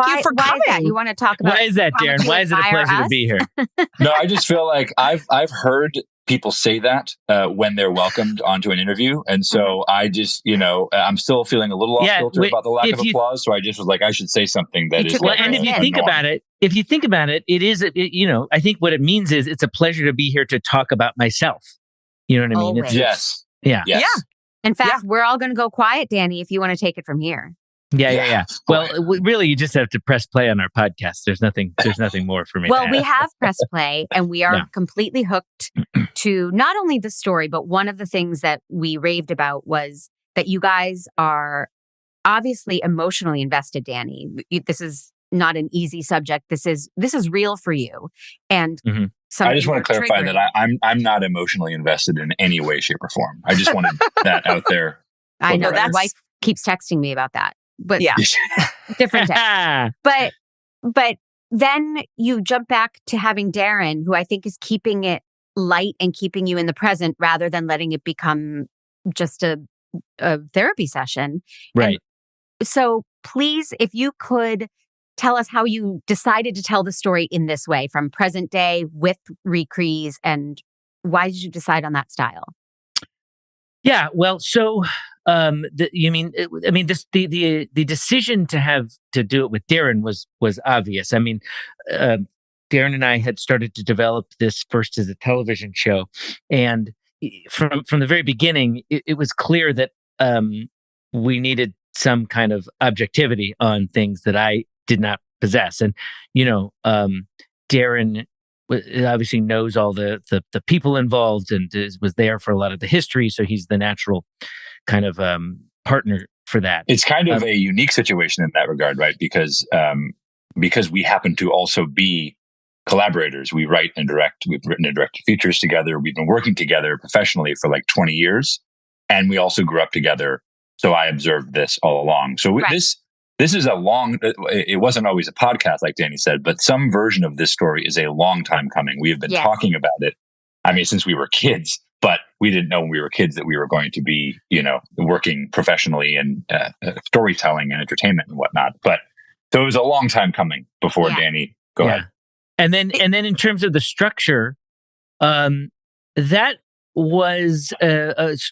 you for coming. Why is that? You want to talk about? Why is that, Darren? Why is it a pleasure to be here? No, I just feel like I've heard people say that when they're welcomed onto an interview, and so I just I'm still feeling a little off kilter about the lack of applause. So I just was like, I should say something that is. Well, and if you think about it, it is. I think what it means is it's a pleasure to be here to talk about myself. You know what I mean? Always. Yes. Yeah. In fact, we're all going to go quiet, Danny, if you want to take it from here. Yeah. Well, really, you just have to press play on our podcast. There's nothing more for me. Well, we have pressed play, and we are completely hooked to not only the story, but one of the things that we raved about was that you guys are obviously emotionally invested, Danny. This is not an easy subject. This is real for you, and I just want to clarify that I'm not emotionally invested in any way, shape, or form. I just wanted that out there. I know that wife keeps texting me about that. But different text. But then you jump back to having Darren, who I think is keeping it light and keeping you in the present rather than letting it become just a therapy session. Right. And so please, if you could tell us how you decided to tell the story in this way, from present day with recrees, and why did you decide on that style? Yeah. Well, so. The decision to do it with Darren was obvious. I mean, Darren and I had started to develop this first as a television show, and from the very beginning, it was clear that we needed some kind of objectivity on things that I did not possess. And Darren obviously knows all the people involved and was there for a lot of the history, so he's the natural kind of partner for that. It's kind of a unique situation in that regard, right? Because we happen to also be collaborators. We write and direct. We've written and directed features together. We've been working together professionally for like 20 years, and we also grew up together. So I observed this all along. So this is a long. It wasn't always a podcast, like Danny said, but some version of this story is a long time coming. We have been talking about it. I mean, since we were kids. But we didn't know when we were kids that we were going to be, working professionally in storytelling and entertainment and whatnot. But so it was a long time coming before Danny. Go ahead. And then in terms of the structure, that was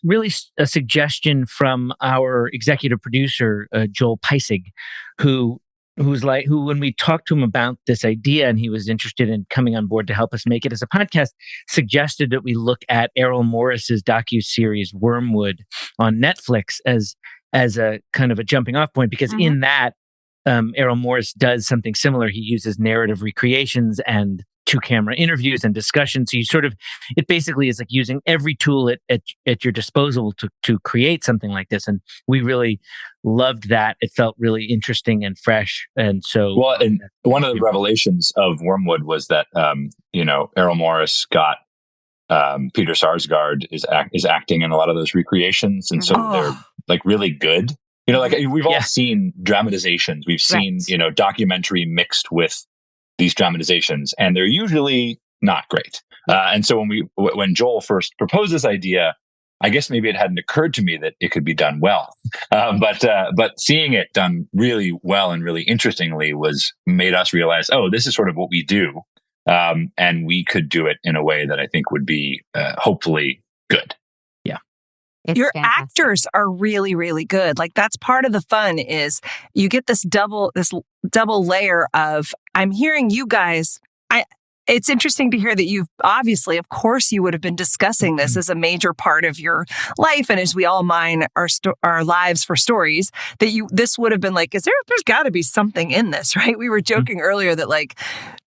really a suggestion from our executive producer, Joel Peisig, who who, when we talked to him about this idea and he was interested in coming on board to help us make it as a podcast, suggested that we look at Errol Morris's docuseries Wormwood on Netflix as a kind of a jumping off point, because in that, Errol Morris does something similar. He uses narrative recreations and 2-camera interviews and discussions. So it basically is like using every tool at your disposal to create something like this. And we really loved that. It felt really interesting and fresh. And so, well, and one of the revelations of Wormwood was that, Errol Morris got, Peter Sarsgaard is acting in a lot of those recreations. And so they're like really good. Like we've all seen dramatizations. We've seen, documentary mixed with these dramatizations, and they're usually not great. And so when Joel first proposed this idea, I guess maybe it hadn't occurred to me that it could be done well. But seeing it done really well and really interestingly made us realize, this is sort of what we do. And we could do it in a way that I think would be hopefully good. Your fantastic. actors are really, really good. Like that's part of the fun is you get this double layer of, I'm hearing you guys. It's interesting to hear that you've obviously, of course, you would have been discussing this as a major part of your life. And as we all mine our lives for stories, this would have been like, there's got to be something in this, right? We were joking earlier that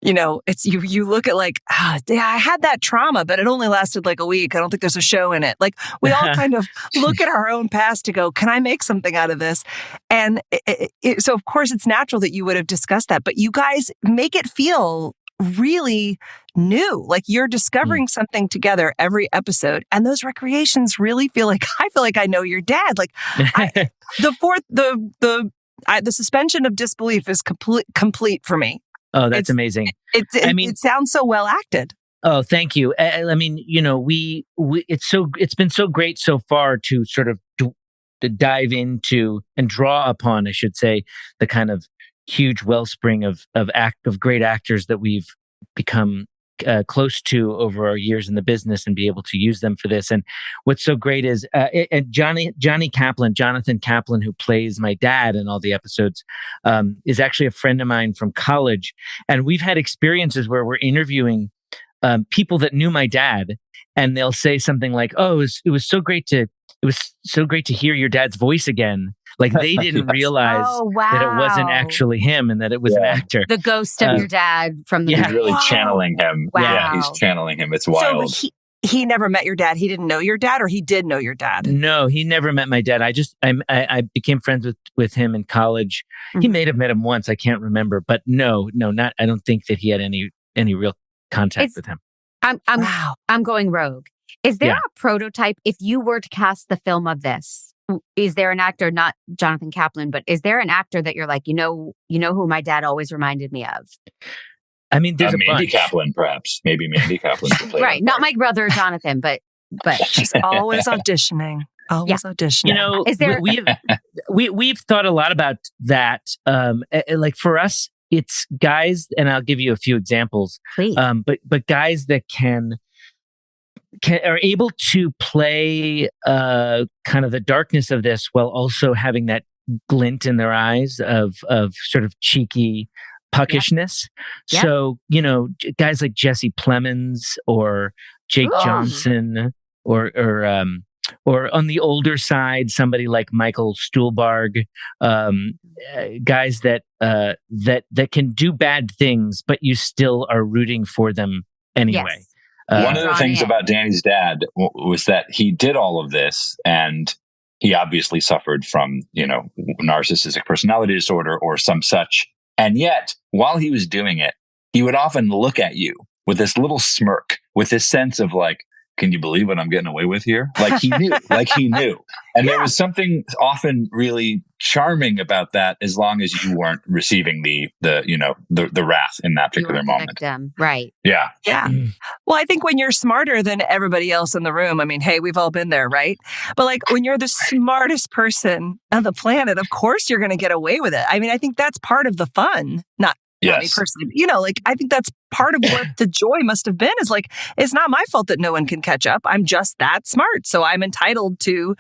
it's you look at I had that trauma, but it only lasted like a week. I don't think there's a show in it. Like we all kind of look at our own past to go, can I make something out of this? And so of course it's natural that you would have discussed that, but you guys make it feel really new. Like you're discovering something together every episode. And those recreations really feel like, I know your dad. Like the suspension of disbelief is complete for me. Oh, that's amazing. It sounds so well acted. Oh, thank you. I mean, it's been so great so far to sort of to dive into and draw upon, I should say, the kind of huge wellspring of great actors that we've become close to over our years in the business and be able to use them for this. And what's so great is Jonathan Kaplan, who plays my dad in all the episodes, is actually a friend of mine from college. And we've had experiences where we're interviewing people that knew my dad, and they'll say something like, "Oh, it was so great to hear your dad's voice again." Like they didn't realize that it wasn't actually him and that it was an actor. The ghost of your dad from the He's really channeling him. Wow. Yeah, he's channeling him. It's wild. So he never met your dad. He didn't know your dad, or he did know your dad? No, he never met my dad. I became friends with him in college. He may have met him once. I can't remember, but no, not. I don't think that he had any real contact with him. I'm going rogue. Is there a prototype? If you were to cast the film of this, is there an actor, not Jonathan Kaplan, but is there an actor that you're like, you know who my dad always reminded me of? I mean, there's Mandy Kaplan, perhaps. Maybe Mandy Kaplan could play right, not my brother Jonathan, but she's always auditioning. Auditioning. Is there? We've thought a lot about that. Like for us, it's guys, and I'll give you a few examples. Please. But guys that are able to play kind of the darkness of this while also having that glint in their eyes of sort of cheeky puckishness. Yeah. So, guys like Jesse Plemons or Jake Johnson or on the older side, somebody like Michael Stuhlbarg, guys that can do bad things, but you still are rooting for them anyway. Yes. One of the things about Danny's dad was that he did all of this, and he obviously suffered from, narcissistic personality disorder or some such. And yet, while he was doing it, he would often look at you with this little smirk, with this sense of like, can you believe what I'm getting away with here? Like he knew. And there was something often really charming about that, as long as you weren't receiving the wrath in that particular moment. Victim. Right. Yeah. Yeah. Well, I think when you're smarter than everybody else in the room, I mean, hey, we've all been there, right? But like when you're the smartest person on the planet, of course you're going to get away with it. I mean, I think that's part of the fun. Not me personally. I think that's part of what the joy must have been, is like, it's not my fault that no one can catch up. I'm just that smart. So I'm entitled to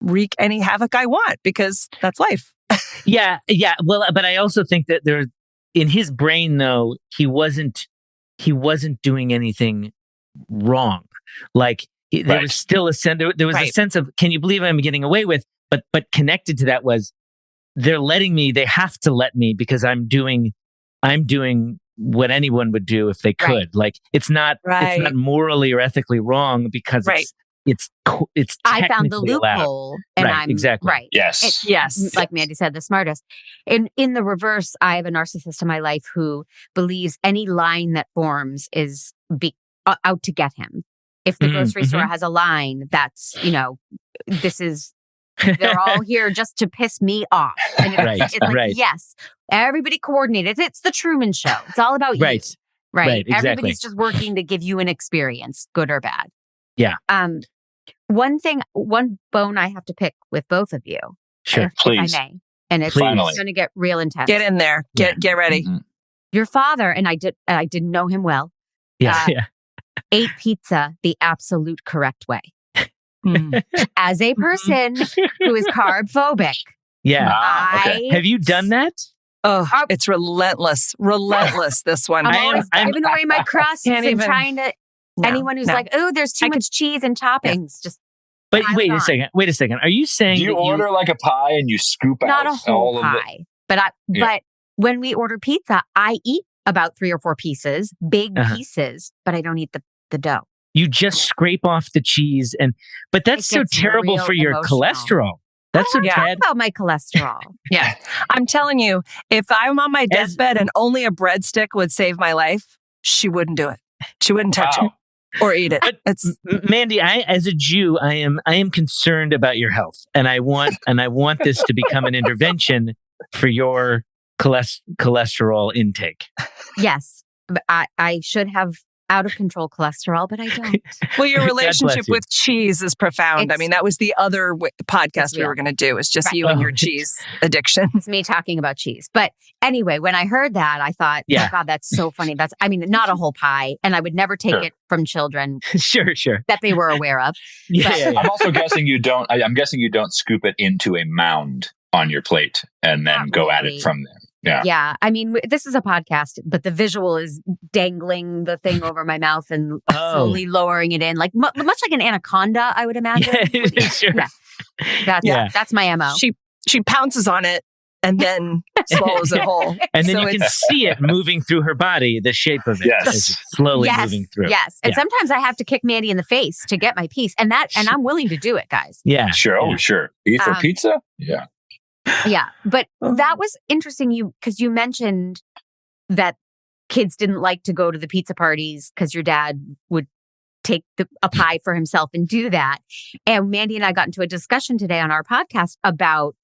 wreak any havoc I want, because that's life. Yeah. Well, but I also think that in his brain, though, he wasn't doing anything wrong. Like there was still a sense. There was a sense of, can you believe I'm getting away with? But connected to that was, they're letting me. They have to let me because I'm doing what anyone would do if they could. Right. Like it's not morally or ethically wrong because it's I found the technically allowed. loophole, and I'm exactly right. Yes. Like Mandy said, the smartest. In the reverse, I have a narcissist in my life who believes any line that forms is out to get him. If the grocery store has a line, that's this is. They're all here just to piss me off. And it's like, yes, everybody coordinated. It's the Truman Show. It's all about you. Right. Exactly. Everybody's just working to give you an experience, good or bad. Yeah. One bone I have to pick with both of you. Sure. Please. If I may. And it's going to get real intense. Get in there. Get ready. Mm-hmm. Your father, and I didn't know him well. Ate pizza the absolute correct way. As a person who is carb phobic. Yeah. Have you done that? Oh, it's relentless. This one. I'm always giving away my crusts and trying to. Anyone who's like, oh, there's too much cheese and toppings. Just. But wait a second. Are you saying you order like a pie and you scoop out not a whole all pie? But when we order pizza, I eat about 3 or 4 pieces, big pieces, but I don't eat the dough. You just scrape off the cheese, but that's so terrible for your cholesterol. That's so bad about my cholesterol. Yeah, I'm telling you, if I'm on my deathbed and only a breadstick would save my life, she wouldn't do it. She wouldn't touch it or eat it. Mandy, as a Jew, I am concerned about your health, and I want this to become an intervention for your cholesterol intake. Yes, but I should have out of control cholesterol, but I don't. Well, your relationship with cheese is profound. I mean, that was the other podcast we were going to do. It's just you and your cheese addiction. It's me talking about cheese. But anyway, when I heard that, I thought, oh God, that's so funny. Not a whole pie. And I would never take it from children. Sure. That they were aware of. I'm also guessing you don't, I'm guessing you don't scoop it into a mound on your plate and then go at it from there. Yeah. I mean, this is a podcast, but the visual is dangling the thing over my mouth and slowly lowering it in, like much like an anaconda, I would imagine. Sure. That's my MO. She pounces on it and then swallows it whole. And then you can see it moving through her body, the shape of it as it's slowly moving through. Yes. And sometimes I have to kick Mandy in the face to get my piece. And I'm willing to do it, guys. Yeah. Sure. Oh, sure. Eat for pizza? Yeah. Yeah, but that was interesting because you mentioned that kids didn't like to go to the pizza parties because your dad would take a pie for himself and do that. And Mandy and I got into a discussion today on our podcast about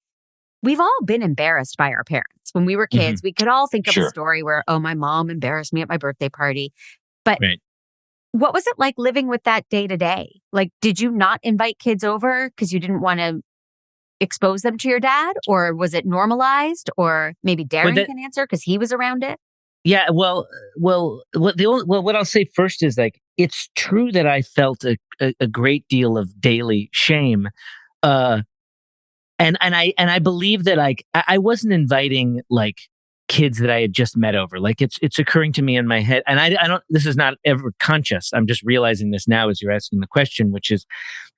we've all been embarrassed by our parents. When we were kids, we could all think of a story where, my mom embarrassed me at my birthday party. But what was it like living with that day to day? Like, did you not invite kids over because you didn't want to expose them to your dad, or was it normalized? Or maybe Darren can answer because he was around it. Yeah, well, what I'll say first is like it's true that I felt a great deal of daily shame, and I believe that like I wasn't inviting like kids that I had just met over. Like it's occurring to me in my head, and I don't. This is not ever conscious. I'm just realizing this now as you're asking the question, which is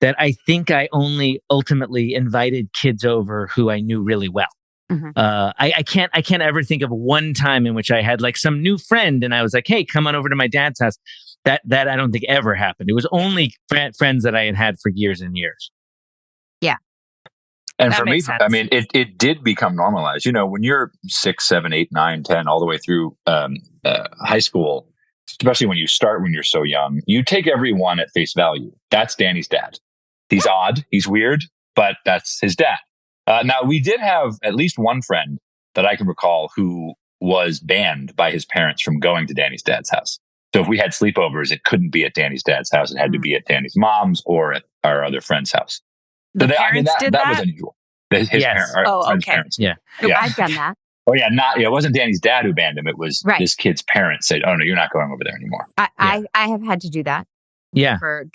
that I think I only ultimately invited kids over who I knew really well. I can't ever think of one time in which I had like some new friend and I was like, hey, come on over to my dad's house. That I don't think ever happened. It was only friends that I had for years and years. Yeah. And that for me, sense. I mean, it did become normalized. You know, when you're 6, 7, 8, 9, 10, all the way through high school, especially when you're so young, you take everyone at face value. That's Danny's dad. He's odd. He's weird, but that's his dad. Now, we did have at least one friend that I can recall who was banned by his parents from going to Danny's dad's house. So if we had sleepovers, it couldn't be at Danny's dad's house. It had to be at Danny's mom's or at our other friend's house. The parents did that? That was unusual. His parents, our parents. Yeah. I've done that. Oh yeah, it wasn't Danny's dad who banned him. It was this kid's parents said, "Oh no, you're not going over there anymore." I have had to do that. Yeah. For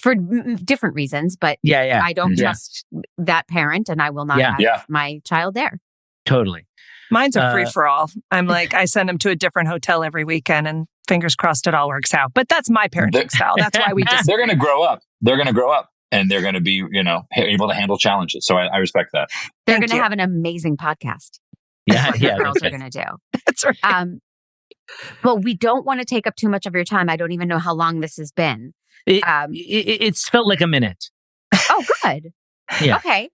different reasons, but I don't trust that parent, and I will not have my child there. Totally. Mine's a free for all. I'm like, I send them to a different hotel every weekend, and fingers crossed it all works out. But that's my parenting style. That's why we just. They're going to grow up. They're going to grow up, and they're going to be, able to handle challenges. So I respect that. They're going to have an amazing podcast. Yeah, That's what the girls are going to do. That's right. But we don't want to take up too much of your time. I don't even know how long this has been. It's felt like a minute. Oh, good. Yeah. Okay.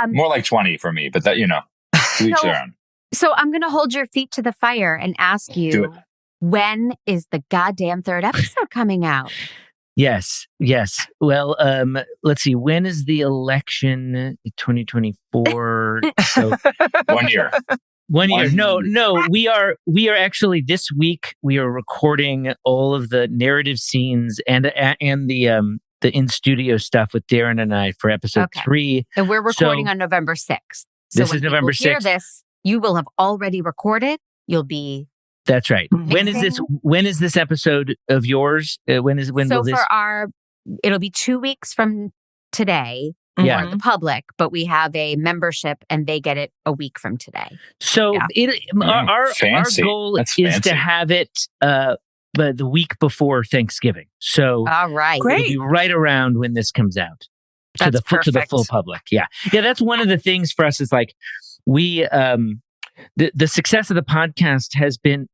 More like 20 for me, but that, to each their own. So I'm going to hold your feet to the fire and ask you, when is the goddamn third episode coming out? Yes. Well, let's see. When is the election? 2024. So 1 year. 1 year. No. We are actually this week. We are recording all of the narrative scenes and the in studio stuff with Darren and I for episode 3. And we're recording on November 6th. So this is November 6th. Hear this, you will have already recorded. You'll be. That's right. Mixing. When is this episode of yours? When will this? It'll be 2 weeks from today. For the public, but we have a membership and they get it a week from today. So our goal is to have it the week before Thanksgiving. So all right, it'll be right around when this comes out to the full public. Yeah. That's one of the things for us is like we the success of the podcast has been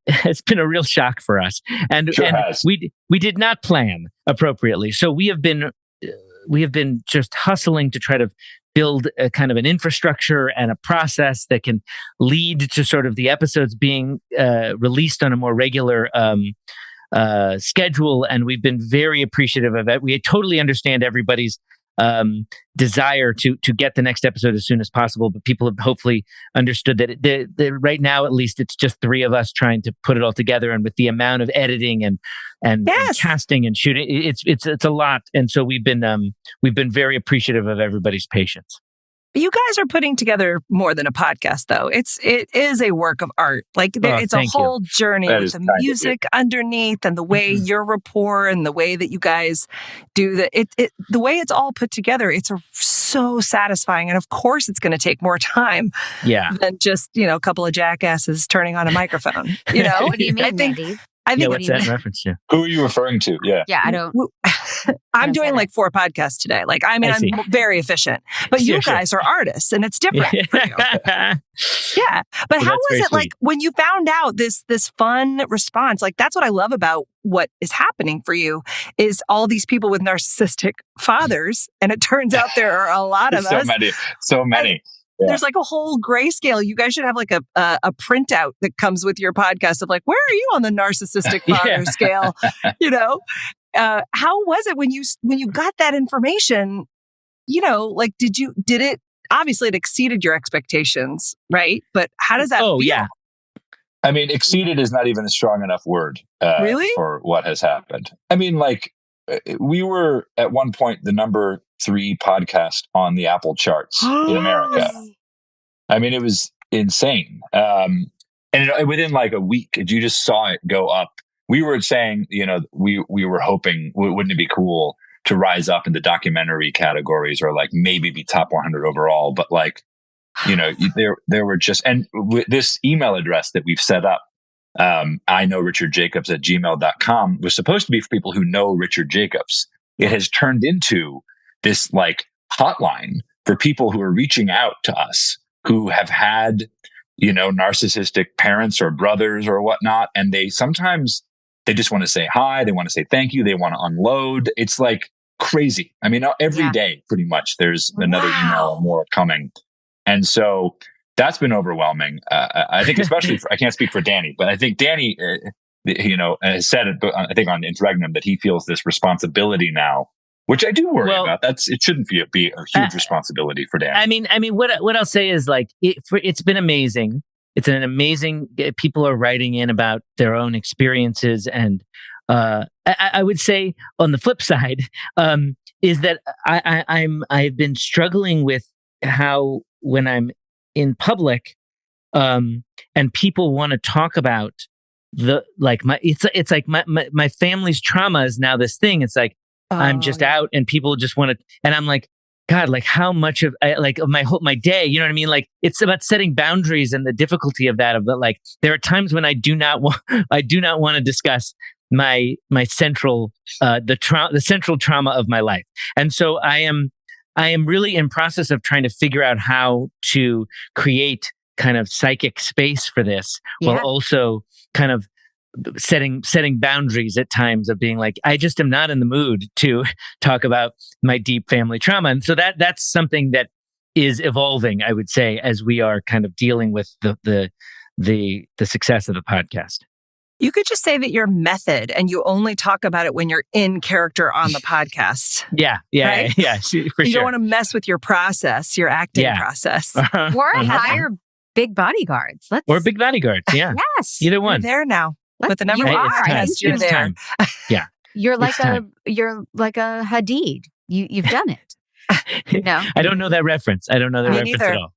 a real shock for us, and we did not plan appropriately. So we have been just hustling to try to build a kind of an infrastructure and a process that can lead to sort of the episodes being released on a more regular schedule. And we've been very appreciative of it. We totally understand everybody's desire to get the next episode as soon as possible, but people have hopefully understood that right now, at least, it's just 3 of us trying to put it all together, and with the amount of editing and casting and shooting, it's a lot. And so we've been very appreciative of everybody's patience. You guys are putting together more than a podcast, though. It is a work of art. Like it's a whole journey with the music underneath, and the way your rapport and the way that you guys do the way it's all put together. It's so satisfying, and of course, it's going to take more time. Than just a couple of jackasses turning on a microphone. What do you mean, Mandy? I think what's that in reference to? Who are you referring to? Yeah, I don't. I'm doing like 4 podcasts today. Like, I mean, I'm very efficient, but you guys are artists, and it's different for you. Yeah, but how was it like when you found out this fun response? Like, that's what I love about what is happening for you is all these people with narcissistic fathers, and it turns out there are a lot of us. So many. Yeah. There's like a whole grayscale. You guys should have like a printout that comes with your podcast of like, where are you on the narcissistic father scale? How was it when you got that information? Like, did it obviously it exceeded your expectations, right? But how does that feel? Yeah. I mean, exceeded is not even a strong enough word really? For what has happened. I mean, like, we were at one point the number 3 podcast on the Apple charts in America. I mean, it was insane. And within like a week, you just saw it go up. We were saying, we were hoping, wouldn't it be cool to rise up in the documentary categories, or like maybe be top 100 overall? But like, there were just, and this email address that we've set up, I know Richard Jacobs at gmail.com, was supposed to be for people who know Richard Jacobs. It has turned into this like hotline for people who are reaching out to us who have had, narcissistic parents or brothers or whatnot. And they just want to say hi. They want to say thank you. They want to unload. It's like crazy. I mean, every day, pretty much, there's another email or more coming. And so that's been overwhelming. I think especially I can't speak for Danny, but I think Danny, has said it, I think on Interregnum, that he feels this responsibility now, which I do worry about. It shouldn't be a huge responsibility for Danny. I mean, what I'll say is like, it's been amazing. It's an amazing, people are writing in about their own experiences. And I would say on the flip side, is that I've been struggling with how when I'm in public, and people want to talk about it's like my family's trauma is now this thing. It's like, I'm just out and people just want to, and I'm like, God, like how much of my day, you know what I mean? Like it's about setting boundaries and the difficulty of that. But like there are times when I do not want to discuss my central the central trauma of my life, and so I am really in process of trying to figure out how to create kind of psychic space for this, while also kind of setting boundaries at times of being like, I just am not in the mood to talk about my deep family trauma. And so that's something that is evolving, I would say, as we are kind of dealing with the success of the podcast. You could just say that you're method and you only talk about it when you're in character on the podcast. Yeah, right? for sure. You don't want to mess with your process, your acting process. Or hire big bodyguards. Or big bodyguards, yeah. Yes. Either one. You're there now. With the number one podcast, you're there. Time. Yeah. You're like a Hadid. You've done it. No. I don't know that reference. I don't know that reference at all.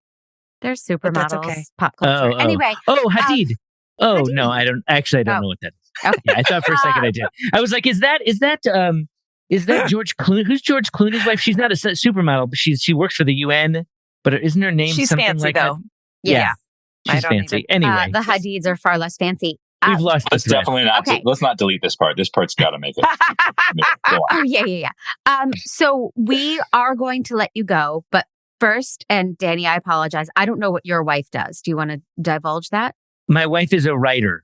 They're supermodels, okay. pop culture. Anyway. Oh, Hadid. Hadid. No, I don't know what that is. Okay. Yeah, I thought for a second I did. I was like, is that George Clooney? Who's George Clooney's wife? She's not a supermodel, but she works for the UN. But isn't her name She's something fancy like though. that? Yeah. She's fancy. Anyway. The Hadids are far less fancy. We've lost Let's definitely not. Okay. Let's not delete this part. This part's got to make it. Go on. Oh, yeah. So we are going to let you go, but first, and Danny, I apologize. I don't know what your wife does. Do you want to divulge that? My wife is a writer,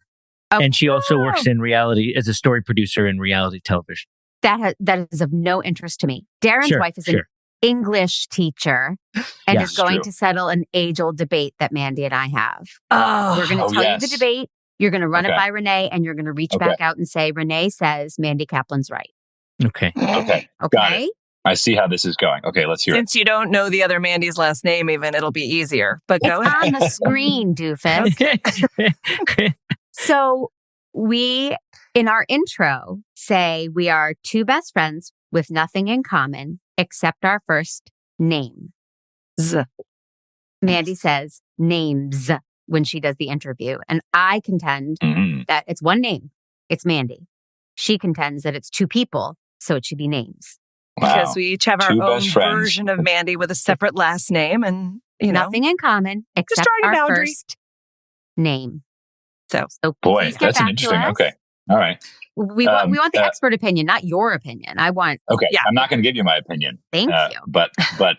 and she also works in reality as a story producer in reality television. That is of no interest to me. Darren's wife is an English teacher and is going to settle an age-old debate that Mandy and I have. We're going to tell you the debate. You're going to run it by Renee, and you're going to reach back out and say, Renee says Mandy Kaplan's right. Okay. Got it. I see how this is going. Okay, let's hear it. Since you don't know the other Mandy's last name even, it'll be easier. But go ahead. On the screen, doofus. So we, in our intro, say we are two best friends with nothing in common except our first name. Mandy says names when she does the interview. And I contend that it's one name. It's Mandy. She contends that it's two people, so it should be names. Wow. Because we each have our own version of Mandy with a separate last name and, nothing in common except our first name. So boy, that's an interesting. Okay. All right. We want the expert opinion, not your opinion. I want. Okay. Yeah. I'm not going to give you my opinion. Thank you. But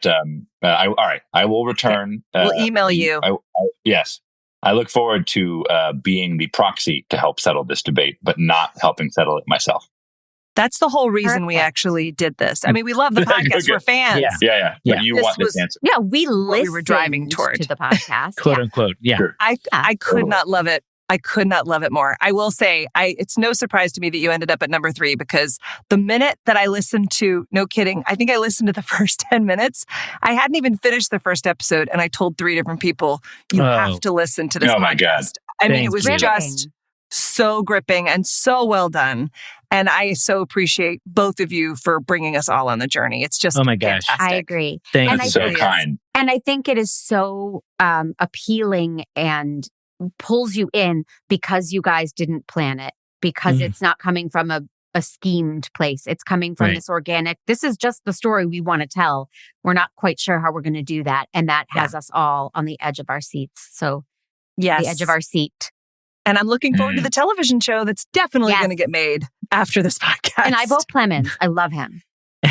all right. I will return. We'll email you. Yes. I look forward to being the proxy to help settle this debate, but not helping settle it myself. That's the whole reason we actually did this. I mean, we love the podcast. We're fans. Yeah. But you want this answer. Yeah, we were driving to the podcast. Quote unquote. Yeah. Sure. I could not love it. I could not love it more. I will say, it's no surprise to me that you ended up at number 3 because the minute that I listened to, no kidding, I think I listened to the first 10 minutes. I hadn't even finished the first episode and I told 3 different people, you have to listen to this podcast. My God. I mean, it was just so gripping and so well done. And I so appreciate both of you for bringing us all on the journey. It's just fantastic. I agree. That's so kind. And I think it is so appealing and pulls you in because you guys didn't plan it, because it's not coming from a schemed place. It's coming from this organic, this is just the story we want to tell. We're not quite sure how we're going to do that. And that has us all on the edge of our seats. So the edge of our seat. And I'm looking forward to the television show that's definitely going to get made after this podcast. And I vote Clemens. I love him.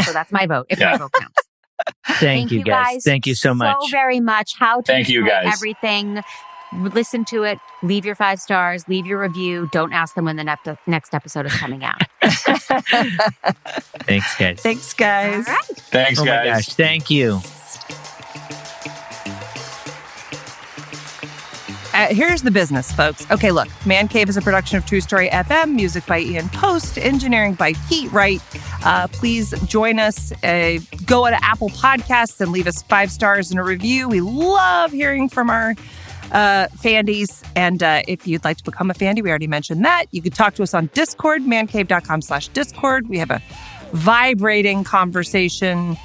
So that's my vote, if my vote counts. Thank you guys. Thank you so much. So very much. How to Thank you guys. Everything. Listen to it. Leave your 5 stars. Leave your review. Don't ask them when the next episode is coming out. Thanks, guys. Thanks, guys. All right. Thanks, guys. My gosh. Thank you. Here's the business, folks. Okay, look, Mandcave is a production of True Story FM, music by Ian Post, engineering by Pete Wright. Please join us. Go to Apple Podcasts and leave us 5 stars and a review. We love hearing from our Fandies. And if you'd like to become a Fandy, we already mentioned that. You could talk to us on Discord, mancave.com/Discord. We have a vibrating conversation.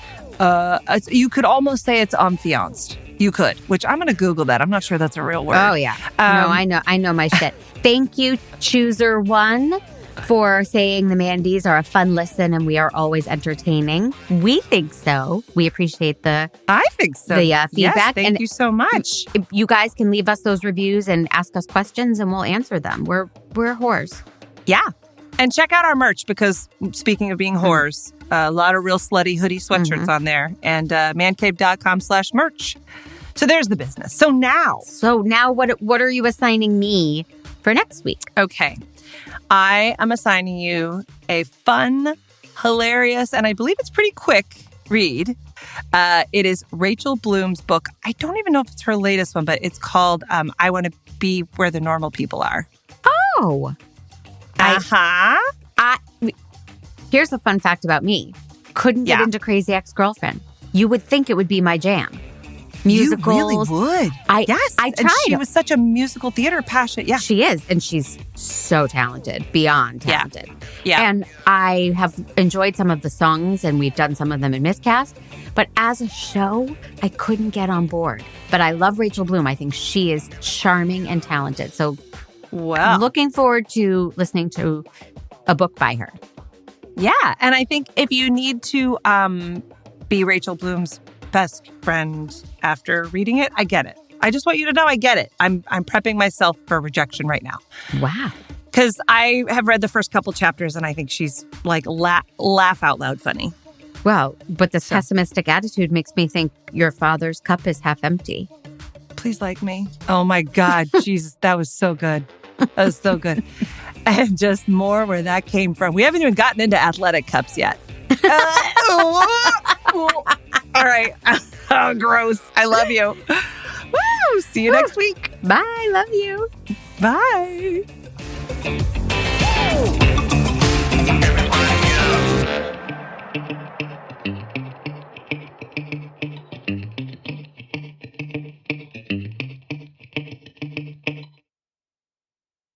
You could almost say it's ambianced. You could, which I'm going to Google that. I'm not sure that's a real word. Oh, yeah. No, I know my shit. Thank you, Chooser1, for saying the Mandys are a fun listen and we are always entertaining. We think so. We appreciate the feedback. Yes, thank you so much. You guys can leave us those reviews and ask us questions and we'll answer them. We're whores. Yeah. And check out our merch because speaking of being whores, a lot of real slutty hoodie sweatshirts on there and mancave.com/merch. So there's the business. So now what are you assigning me for next week? Okay. I am assigning you a fun, hilarious, and I believe it's pretty quick read. It is Rachel Bloom's book. I don't even know if it's her latest one, but it's called I Want to Be Where the Normal People Are. Oh. Here's a fun fact about me. Couldn't get into Crazy Ex-Girlfriend. You would think it would be my jam. Musicals. You really would. Yes. I tried. And she was such a musical theater passionate. Yeah. She is. And she's so talented. Beyond talented. Yeah. And I have enjoyed some of the songs and we've done some of them in miscast. But as a show, I couldn't get on board. But I love Rachel Bloom. I think she is charming and talented. So I'm looking forward to listening to a book by her. Yeah. And I think if you need to be Rachel Bloom's best friend after reading it, I get it. I just want you to know I get it. I'm prepping myself for rejection right now. Wow. Because I have read the first couple chapters and I think she's like laugh out loud funny. Well, but this pessimistic attitude makes me think your father's cup is half empty. Please like me. Oh my God. Jesus, that was so good. That was so good. And just more where that came from. We haven't even gotten into athletic cups yet. All right. Oh, gross. I love you. Woo! See you next week. Bye. Love you. Bye.